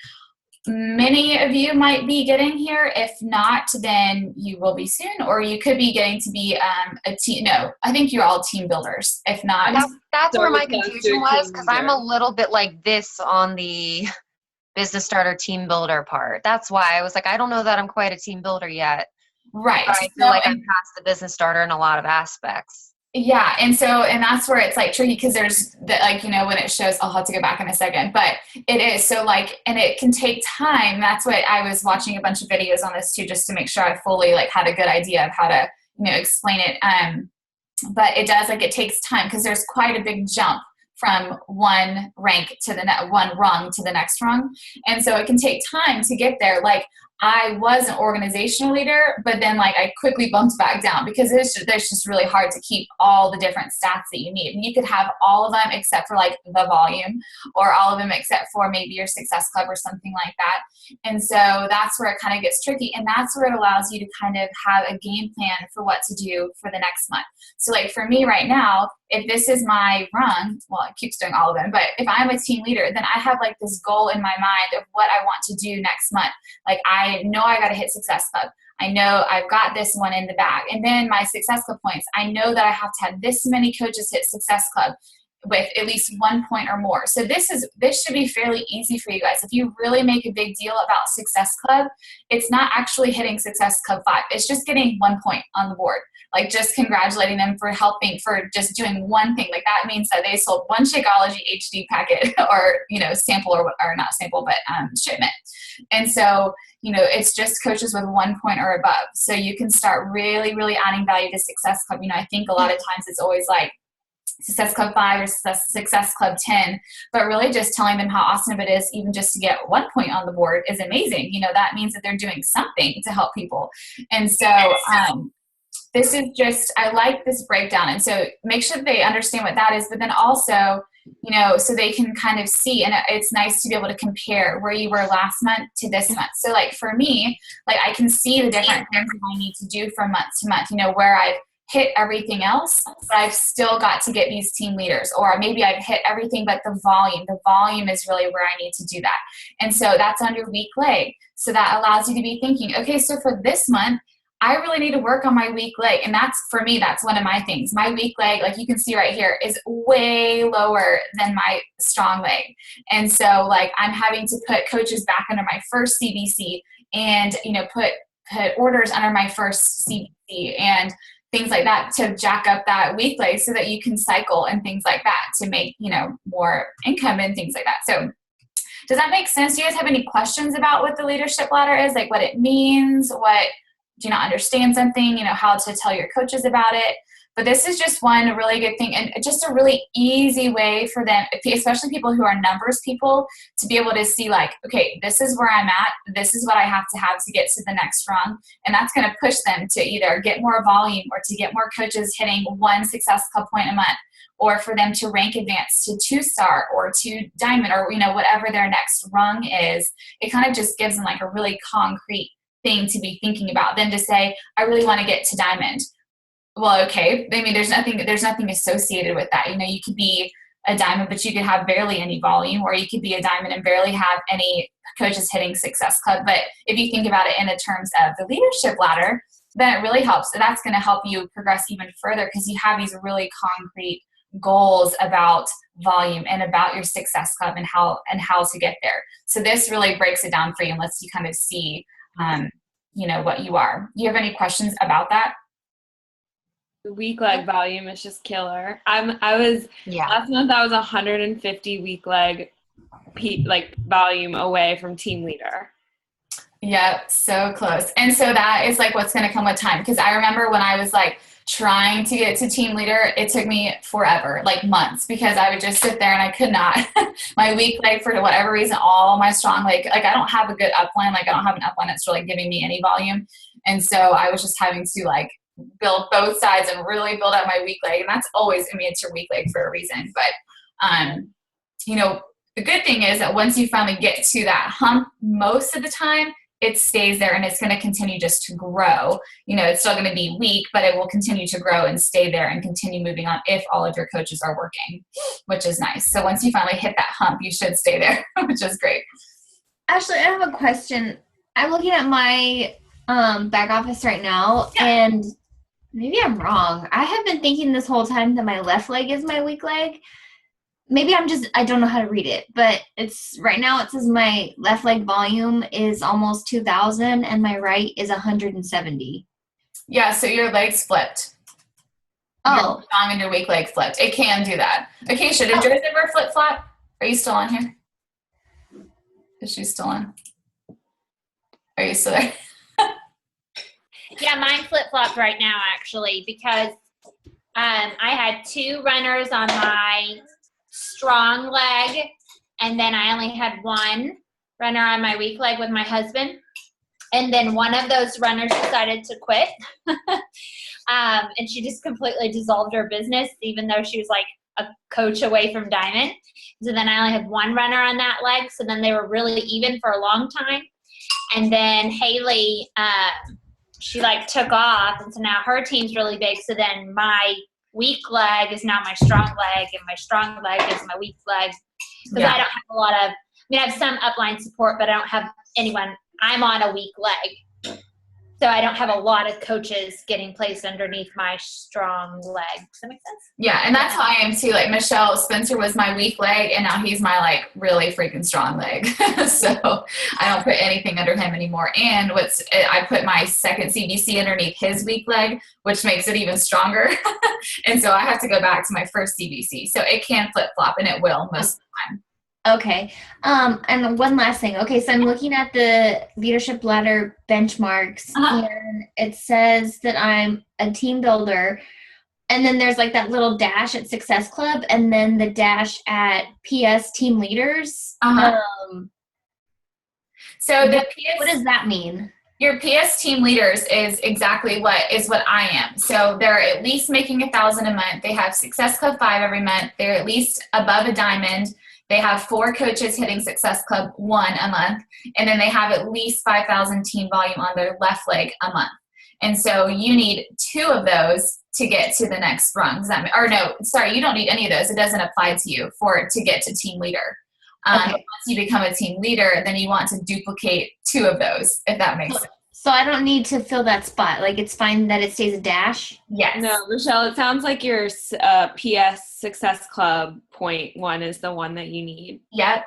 many of you might be getting here. If not, then you will be soon, or you could be getting to be a team. No, I think you're all team builders. If not, That's So where it my does confusion do was, team because I'm leader. a little bit like this on the business starter team builder part. That's why I was like, I don't know that I'm quite a team builder yet. right. But I feel like I'm past the business starter in a lot of aspects. Yeah, and that's where it's like tricky, because there's the, like, you know, when it shows, I'll have to go back in a second, but it is so like, and it can take time. That's what I was watching a bunch of videos on this too, just to make sure I fully like had a good idea of how to, you know, explain it. But it does, like, it takes time, because there's quite a big jump from one rank to the one rung to the next rung, and so it can take time to get there. Like, I was an organizational leader, but then like I quickly bumped back down, because there's just really hard to keep all the different stats that you need. And you could have all of them except for like the volume, or all of them except for maybe your success club or something like that. And so that's where it kind of gets tricky, and that's where it allows you to kind of have a game plan for what to do for the next month. So like for me right now, if this is my run, well, it keeps doing all of them, but if I'm a team leader, then I have like this goal in my mind of what I want to do next month. Like, I know I got to hit Success Club. I know I've got this one in the bag. And then my Success Club points, I know that I have to have this many coaches hit Success Club with at least 1 point or more. So this should be fairly easy for you guys. If you really make a big deal about Success Club, it's not actually hitting Success Club 5. It's just getting 1 point on the board. Like, just congratulating them for helping, for just doing one thing. Like, that means that they sold one Shakeology HD packet, or, you know, sample, or not sample, but shipment. And so, you know, it's just coaches with 1 point or above. So you can start really, really adding value to Success Club. You know, I think a lot of times it's always like Success Club 5 or Success Club 10, but really just telling them how awesome it is, even just to get 1 point on the board, is amazing. You know, that means that they're doing something to help people. And so this is just, I like this breakdown. And so make sure that they understand what that is, but then also, you know, so they can kind of see, and it's nice to be able to compare where you were last month to this month. So like for me, like, I can see the different things that I need to do from month to month, you know, where I've hit everything else, but I've still got to get these team leaders, or maybe I've hit everything but the volume is really where I need to do that. And so that's on your weak leg. So that allows you to be thinking, okay, so for this month, I really need to work on my weak leg. And that's, for me, that's one of my things. My weak leg, like you can see right here, is way lower than my strong leg. And so like, I'm having to put coaches back under my first CBC, and, you know, put orders under my first CBC and things like that, to jack up that weak leg so that you can cycle and things like that, to make, you know, more income and things like that. So does that make sense? Do you guys have any questions about what the leadership ladder is? Like, what it means? What, do you not understand something? You know, how to tell your coaches about it? But this is just one really good thing, and just a really easy way for them, especially people who are numbers people, to be able to see like, okay, this is where I'm at. This is what I have to get to the next rung. And that's going to push them to either get more volume, or to get more coaches hitting 1 Success Club point a month, or for them to rank advance to 2-star or to diamond, or, you know, whatever their next rung is. It kind of just gives them like a really concrete thing to be thinking about, than to say, I really want to get to diamond. Well, okay. I mean, there's nothing associated with that. You know, you could be a diamond, but you could have barely any volume, or you could be a diamond and barely have any coaches hitting Success Club. But if you think about it in the terms of the leadership ladder, then it really helps. That's going to help you progress even further, because you have these really concrete goals about volume and about your Success Club and how to get there. So this really breaks it down for you and lets you kind of see, you know, what you are. Do you have any questions about that? The weak leg volume is just killer. Last month I was 150 weak leg volume away from team leader. Yeah, so close. And so that is like what's going to come with time. Because I remember when I was like trying to get to team leader, it took me forever, like months, because I would just sit there and I could not. My weak leg, for whatever reason, all my strong leg, like I don't have a good upline. Like I don't have an upline that's really giving me any volume. And so I was just having to like build both sides and really build up my weak leg. And that's always, I mean, it's your weak leg for a reason. But, you know, the good thing is that once you finally get to that hump, most of the time it stays there, and it's going to continue just to grow. You know, it's still going to be weak, but it will continue to grow and stay there and continue moving on if all of your coaches are working, which is nice. So once you finally hit that hump, you should stay there, which is great. Ashley, I have a question. I'm looking at my back office right now, and maybe I'm wrong. I have been thinking this whole time that my left leg is my weak leg. Maybe I don't know how to read it, but it's right now it says my left leg volume is almost 2,000 and my right is 170. Yeah, so your leg's flipped. Your Oh, strong and your weak leg flipped. It can do that. Okay, did yours ever flip flop? Are you still on here? Is she still on? Are you still there? Yeah, mine flip flopped right now actually because I had 2 runners on my strong leg, and then I only had 1 runner on my weak leg with my husband. And then one of those runners decided to quit. And she just completely dissolved her business, even though she was like a coach away from Diamond. So then I only had 1 runner on that leg. So then they were really even for a long time. And then Haley, she like took off. And so now her team's really big. So then my weak leg is now my strong leg, and my strong leg is my weak leg. Because I don't have a lot of, I have some upline support, but I don't have anyone. I'm on a weak leg. So I don't have a lot of coaches getting placed underneath my strong leg. Does that make sense? Yeah, and that's how I am too. Like Michelle, Spencer was my weak leg, and now he's my like really freaking strong leg. So I don't put anything under him anymore. And I put my second CBC underneath his weak leg, which makes it even stronger. And so I have to go back to my first CBC. So it can flip flop, and it will most of the time. okay. And one last thing. Okay, so I'm looking at the leadership ladder benchmarks, and it says that I'm a team builder. And then there's like that little dash at Success Club, and then the dash at PS Team Leaders. So the what does that mean? Your PS Team Leaders is exactly what I am. So they're at least making 1,000 a month. They have Success Club 5 every month. They're at least above a diamond. They have 4 coaches hitting Success Club 1 a month, and then they have at least 5,000 team volume on their left leg a month. And so you need 2 of those to get to the next rung. Does that mean, or no, sorry, you don't need any of those. It doesn't apply to you to get to team leader. Okay. Once you become a team leader, then you want to duplicate 2 of those, if that makes sense. So I don't need to fill that spot. Like it's fine that it stays a dash? Yes. No, Michelle, it sounds like your PS Success Club .1 is the one that you need. Yep.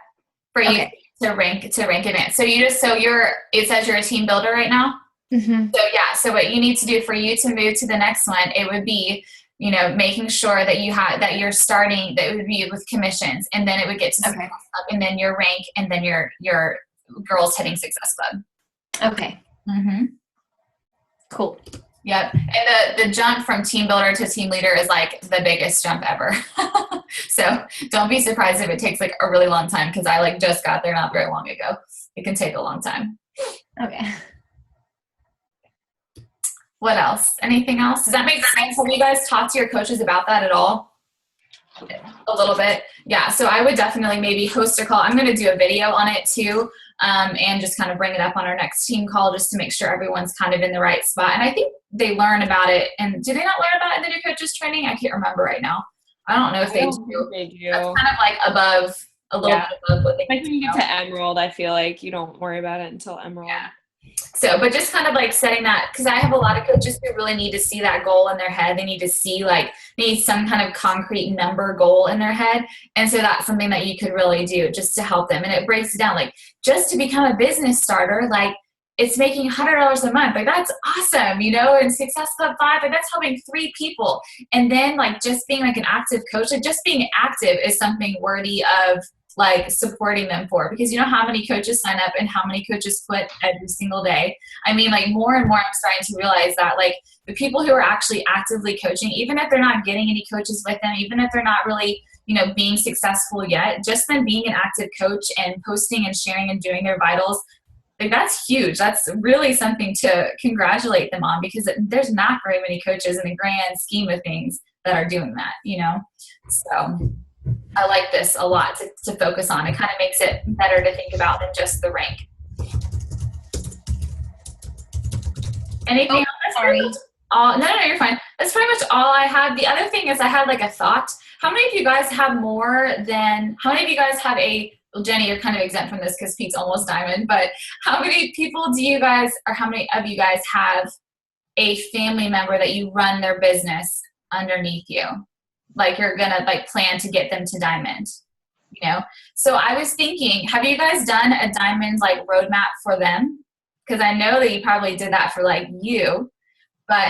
For you to rank advanced. So it says you're a team builder right now? Mm-hmm. So yeah, so what you need to do for you to move to the next one, it would be, making sure that that you're starting, that it would be with commissions, and then it would get to Success Club, and then your rank, and then your girls hitting Success Club. Okay. Mm-hmm. Cool. Yep. And the jump from team builder to team leader is like the biggest jump ever. So don't be surprised if it takes like a really long time, because I like just got there not very long ago. It can take a long time. Okay. What else? Anything else? Does that make sense? Have you guys talked to your coaches about that at all? A little bit. Yeah. So I would definitely maybe host a call. I'm going to do a video on it too. And just kind of bring it up on our next team call just to make sure everyone's kind of in the right spot. And I think they learn about it. And do they not learn about it in the new coaches training? I can't remember right now. I don't know if they do. They do. That's kind of like above, a little bit above what they Like when you get to Emerald, I feel like you don't worry about it until Emerald. Yeah. So, but just kind of like setting that, because I have a lot of coaches who really need to see that goal in their head. They need to see they need some kind of concrete number goal in their head. And so that's something that you could really do just to help them. And it breaks it down, like just to become a business starter, like it's making $100 a month. Like that's awesome, and Success Club 5, like that's helping 3 people. And then like just being like an active coach, like just being active is something worthy of like supporting them for, because you know how many coaches sign up and how many coaches quit every single day. I mean, like more and more I'm starting to realize that like the people who are actually actively coaching, even if they're not getting any coaches with them, even if they're not really, being successful yet, just them being an active coach and posting and sharing and doing their vitals, like that's huge. That's really something to congratulate them on, because there's not very many coaches in the grand scheme of things that are doing that, So I like this a lot to focus on. It kind of makes it better to think about than just the rank. Anything else? Sorry. No, you're fine. That's pretty much all I had. The other thing is I had like a thought. How many of you guys have a well, Jenny, you're kind of exempt from this because Pete's almost diamond, but how many people do you guys, or how many of you guys have a family member that you run their business underneath you? Like you're gonna like plan to get them to diamond, you know? So I was thinking, have you guys done a diamond like roadmap for them? Because I know that you probably did that for like you, but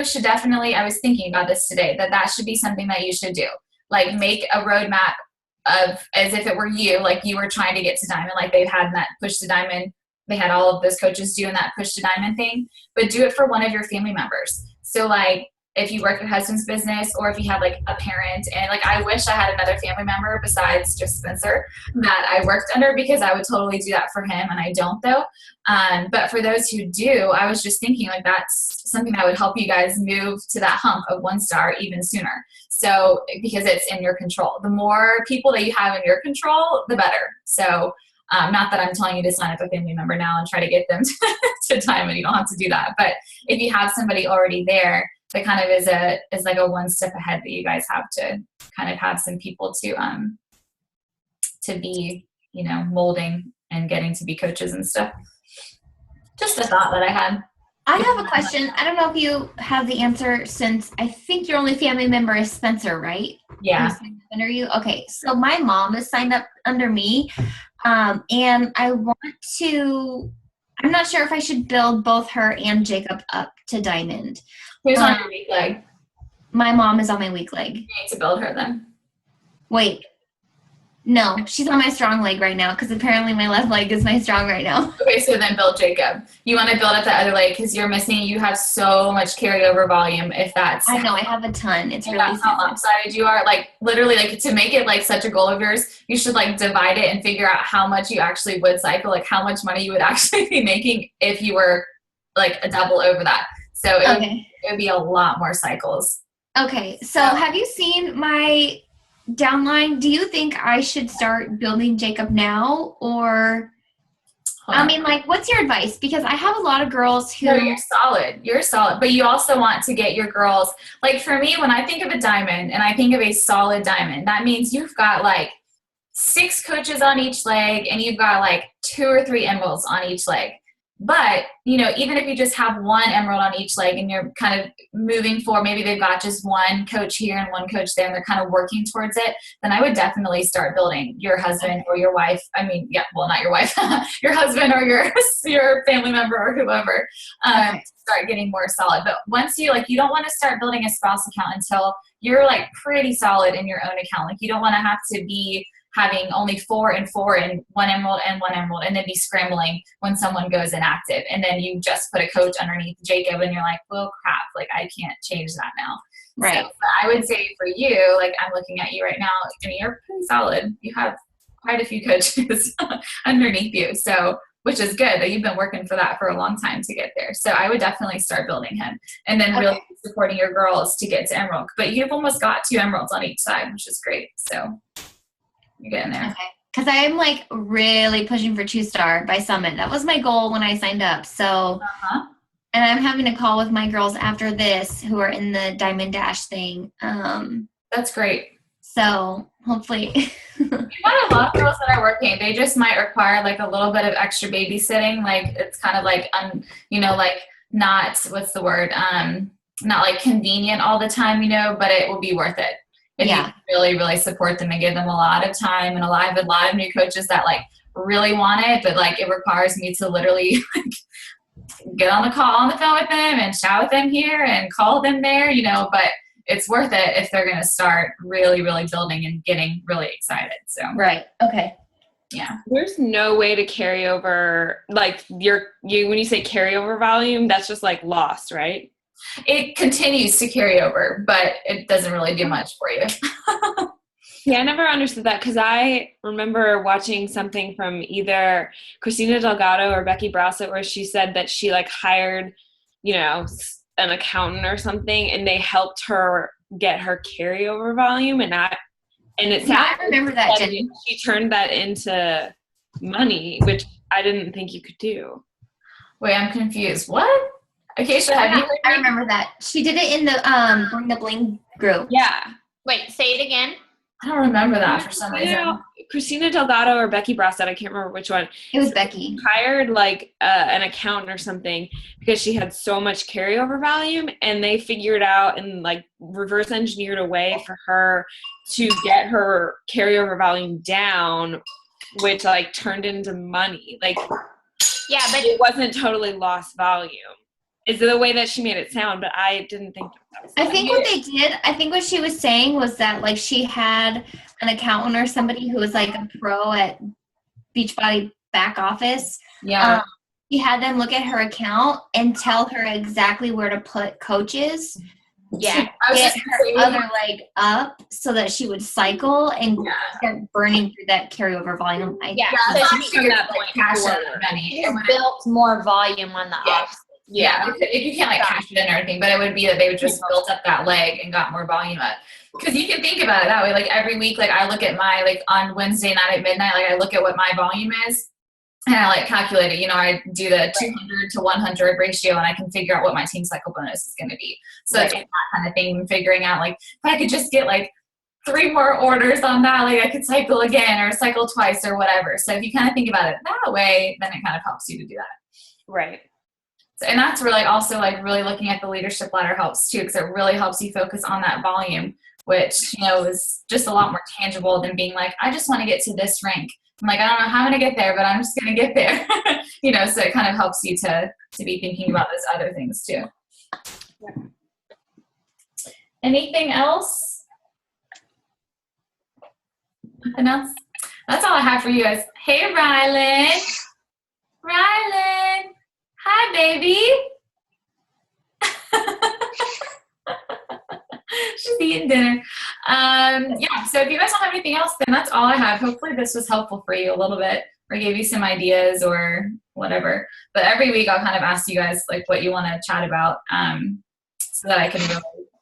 should definitely, I was thinking about this today, that should be something that you should do. Like make a roadmap of as if it were you, like you were trying to get to diamond, like they've had that push to diamond. They had all of those coaches doing that push to diamond thing, but do it for one of your family members. So like if you work your husband's business, or if you have like a parent, and like I wish I had another family member besides just Spencer that I worked under, because I would totally do that for him, and I don't though. But for those who do, I was just thinking like that's something that would help you guys move to that hump of 1 star even sooner. So because it's in your control. The more people that you have in your control, the better. So not that I'm telling you to sign up a family member now and try to get them to diamond. You don't have to do that. But if you have somebody already there, that kind of is like a 1 step ahead that you guys have to kind of have some people to be, you know, molding and getting to be coaches and stuff. Just a thought that I had. I have a question. I don't know if you have the answer, since I think your only family member is Spencer, right? Yeah. Who's signed up under you? Okay. So my mom is signed up under me. And I want to, I'm not sure if I should build both her and Jacob up to diamond. Who's on your weak leg? My mom is on my weak leg. You need to build her then. Wait. No, she's on my strong leg right now, because apparently my left leg is my strong right now. Okay, so then build Jacob. You want to build up the other leg because you're missing. You have so much carryover volume. If that's I know, I have a ton. It's really that's how sad. lopsided you are. Like literally, like to make it like such a goal of yours, you should like divide it and figure out how much you actually would cycle, like how much money you would actually be making if you were like a double over that. So it would be a lot more cycles. Okay, so have you seen my downline? Do you think I should start building Jacob now, or I mean, like, what's your advice? Because I have a lot of girls who... No, you're solid, but you also want to get your girls, like for me, when I think of a diamond and I think of a solid diamond, that means you've got like 6 coaches on each leg, and you've got like 2 or 3 emeralds on each leg. But, you know, even if you just have 1 emerald on each leg and you're kind of moving forward, maybe they've got just 1 coach here and 1 coach there and they're kind of working towards it, then I would definitely start building your husband or your wife. I mean, yeah, well, not your wife, your husband or your family member or whoever, start getting more solid. But once you, like, you don't want to start building a spouse account until you're like pretty solid in your own account. Like you don't want to have to be having only 4 and 4 and 1 emerald and then be scrambling when someone goes inactive. And then you just put a coach underneath Jacob and you're like, well, crap, like I can't change that now. Right. So I would say for you, like I'm looking at you right now, I mean, you're pretty solid. You have quite a few coaches underneath you. So, which is good that you've been working for that for a long time to get there. So I would definitely start building him and then really supporting your girls to get to emerald. But you've almost got 2 emeralds on each side, which is great. So you're getting there. Okay. Because I'm like really pushing for 2-star by Summit. That was my goal when I signed up. So, and I'm having a call with my girls after this who are in the Diamond Dash thing. That's great. So hopefully. You got a lot of girls that are working. They just might require like a little bit of extra babysitting. Like it's kind of like, you know, like not, what's the word? Not like convenient all the time, you know, but it will be worth it. If you really, really support them and give them a lot of time, and a lot of new coaches that like really want it, but like it requires me to literally like get on the phone with them and chat with them here and call them there, you know, but it's worth it if they're going to start really, really building and getting really excited. So, right. Okay. Yeah. There's no way to carry over, like when you say carryover volume, that's just like lost, right? It continues to carry over, but it doesn't really do much for you. Yeah, I never understood that, because I remember watching something from either Christina Delgado or Becky Browsett where she said that she like hired, you know, an accountant or something, and they helped her get her carryover volume, and it sounds I remember that, Jenny. She turned that into money, which I didn't think you could do. Wait, I'm confused. What? Acacia, have you heard I remember that. She did it in the Bring the Bling group. Yeah. Wait, say it again. I don't remember that for some reason. Christina Delgado or Becky Brasset, I can't remember which one. It was Becky. Hired like an accountant or something because she had so much carryover volume, and they figured out and like reverse engineered a way for her to get her carryover volume down, which like turned into money. Like, Yeah, but it wasn't totally lost volume. Is the way that she made it sound, but I didn't think that was I think what they did, I think what she was saying was that like she had an accountant or somebody who was like a pro at Beachbody back office. Yeah. She had them look at her account and tell her exactly where to put coaches. yeah, I was Get just her saying, other leg up so that she would cycle and start burning through that carryover volume. yeah. yeah, So so she she could that like point cash forward. in money. just built more volume on the Yeah. off. Yeah, if you can't like cash it in or anything, but it would be that they would just built up that leg and got more volume up. Because you can think about it that way. Like every week, like I look at my like on Wednesday night at midnight, like I look at what my volume is, and I like calculate it. You know, I do the 200 to 100 ratio, and I can figure out what my team cycle bonus is going to be. So it's like that kind of thing. And figuring out like if I could just get like 3 more orders on that, like I could cycle again or cycle twice or whatever. So if you kind of think about it that way, then it kind of helps you to do that. right. And that's really also like really looking at the leadership ladder helps too, because it really helps you focus on that volume, which, you know, is just a lot more tangible than being like, I just want to get to this rank. I'm like, I don't know how I'm going to get there, but I'm just going to get there. You know, so it kind of helps you to be thinking about those other things too. Yeah. Anything else? Nothing else? That's all I have for you guys. Hey, Rylan. Rylan. Hi, baby. She's eating dinner. Yeah, so if you guys don't have anything else, then that's all I have. Hopefully this was helpful for you a little bit or gave you some ideas or whatever. But every week I'll kind of ask you guys like what you want to chat about so that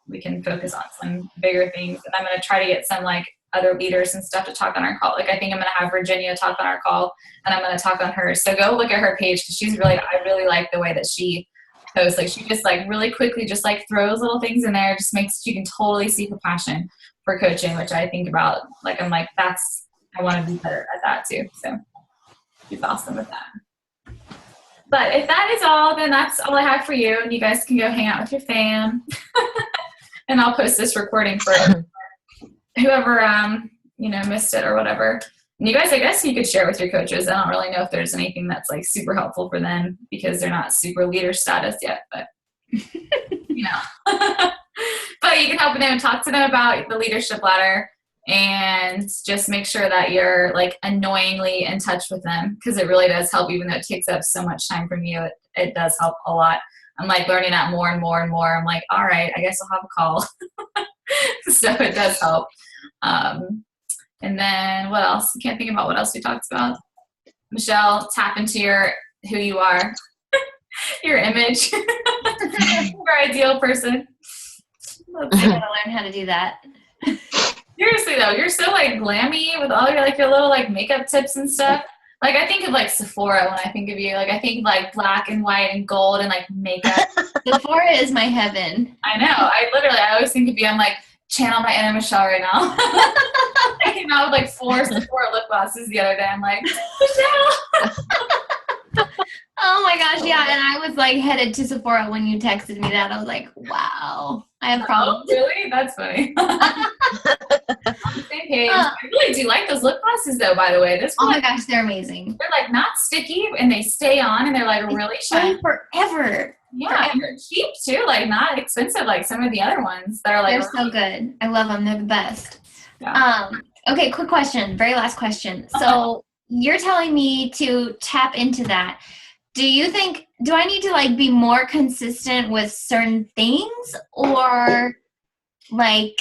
we can focus on some bigger things. And I'm going to try to get some like other leaders and stuff to talk on our call. Like I think I'm going to have Virginia talk on our call and I'm going to talk on hers. So go look at her page because I really like the way that she posts. Like she just like really quickly just like throws little things in there. Just makes, you can totally see the passion for coaching, which I think about. Like I'm like, I want to be better at that too. So she's awesome with that. But if that is all, then that's all I have for you. And you guys can go hang out with your fam. And I'll post this recording for whoever, missed it or whatever. And you guys, I guess you could share with your coaches. I don't really know if there's anything that's like super helpful for them because they're not super leader status yet, but but you can help them and talk to them about the leadership ladder and just make sure that you're like annoyingly in touch with them because it really does help, even though it takes up so much time from you. It does help a lot. I'm like learning that more and more and more. I'm like, all right, I guess I'll have a call. So it does help. And then what else? I can't think about what else we talked about. Michelle, tap into who you are, your image, your ideal person. I gotta learn how to do that. Seriously though, you're so like glammy with all your little like makeup tips and stuff. Like I think of like Sephora when I think of you. Like I think like black and white and gold and like makeup. Sephora is my heaven. I know. I always think of you. I'm like, channel my inner Michelle right now. I came out with like 4 Sephora lip glosses the other day. I'm like, Michelle. Oh my gosh, yeah. And I was like headed to Sephora when you texted me that. I was like, wow, I have problems. Oh, really? That's funny. On the same page. I really do like those lip glosses though, by the way. Oh my gosh, they're amazing. They're like not sticky and they stay on and they're like really shiny. Forever. Yeah, and they're cheap too, like not expensive like some of the other ones that are like they're so good. I love them. They're the best. Yeah. Okay, quick question. Very last question. So you're telling me to tap into that. Do I need to like be more consistent with certain things or like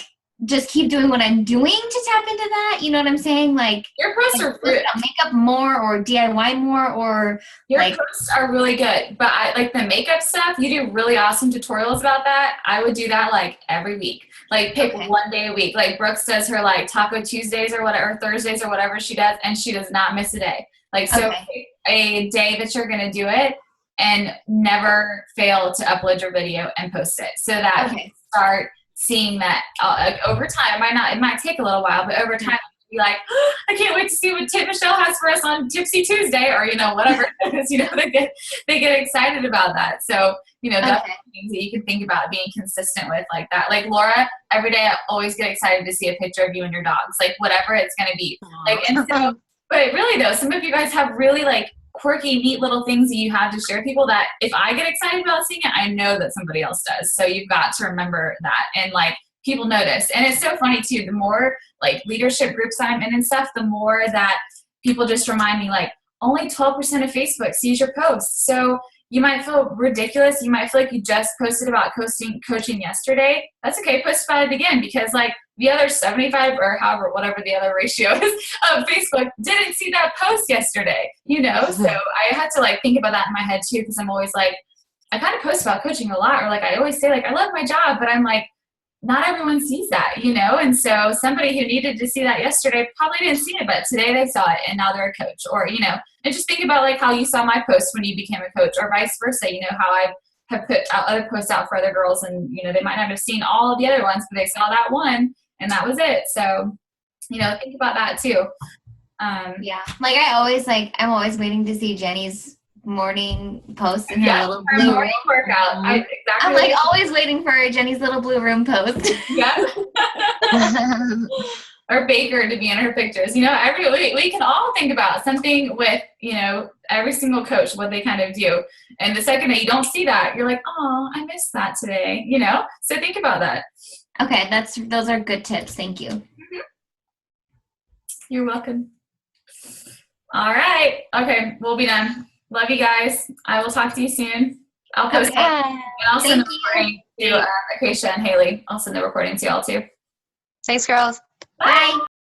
just keep doing what I'm doing to tap into that? You know what I'm saying? Like your posts are makeup more or DIY more or your posts are really good. But I like the makeup stuff, you do really awesome tutorials about that. I would do that like every week. Like pick one day a week. Like Brooks does her like Taco Tuesdays or whatever, or Thursdays or whatever she does, and she does not miss a day. Like so pick a day that you're gonna do it and never fail to upload your video and post it. So that start seeing that over time, it might take a little while, but over time, be like, oh, I can't wait to see what Tip Michelle has for us on Tipsy Tuesday, or whatever it is. They get excited about that. So that's things that you can think about being consistent with like that. Like Laura, every day I always get excited to see a picture of you and your dogs, like whatever it's going to be. Like, and so, but really though, some of you guys have really like quirky, neat little things that you have to share with people that if I get excited about seeing it, I know that somebody else does. So you've got to remember that, and like people notice. And it's so funny too, the more like leadership groups I'm in and stuff, the more that people just remind me like only 12% of Facebook sees your posts. So you might feel ridiculous. You might feel like you just posted about coaching yesterday. That's okay. Post about it again, because like the other 75 or however, whatever the other ratio is of Facebook didn't see that post yesterday, So I had to like think about that in my head too, because I'm always like, I kind of post about coaching a lot, or like I always say like, I love my job, but I'm like, not everyone sees that, and so somebody who needed to see that yesterday probably didn't see it, but today they saw it and now they're a coach, or, and just think about like how you saw my post when you became a coach, or vice versa, how I have put out other posts out for other girls, and, they might not have seen all of the other ones, but they saw that one and that was it. So, think about that too. Yeah. Like I'm always waiting to see Jenny's morning post in her little blue morning workout. I'm like always waiting for Jenny's little blue room post. Yeah. Or Baker to be in her pictures. We can all think about something with, every single coach, what they kind of do. And the second that you don't see that, you're like, oh, I missed that today, So think about that. Okay, those are good tips. Thank you. Mm-hmm. You're welcome. All right. Okay, we'll be done. Love you guys. I will talk to you soon. I'll post it. And I'll send the recording to Acacia and Haley. I'll send the recording to y'all too. Thanks, girls. Bye.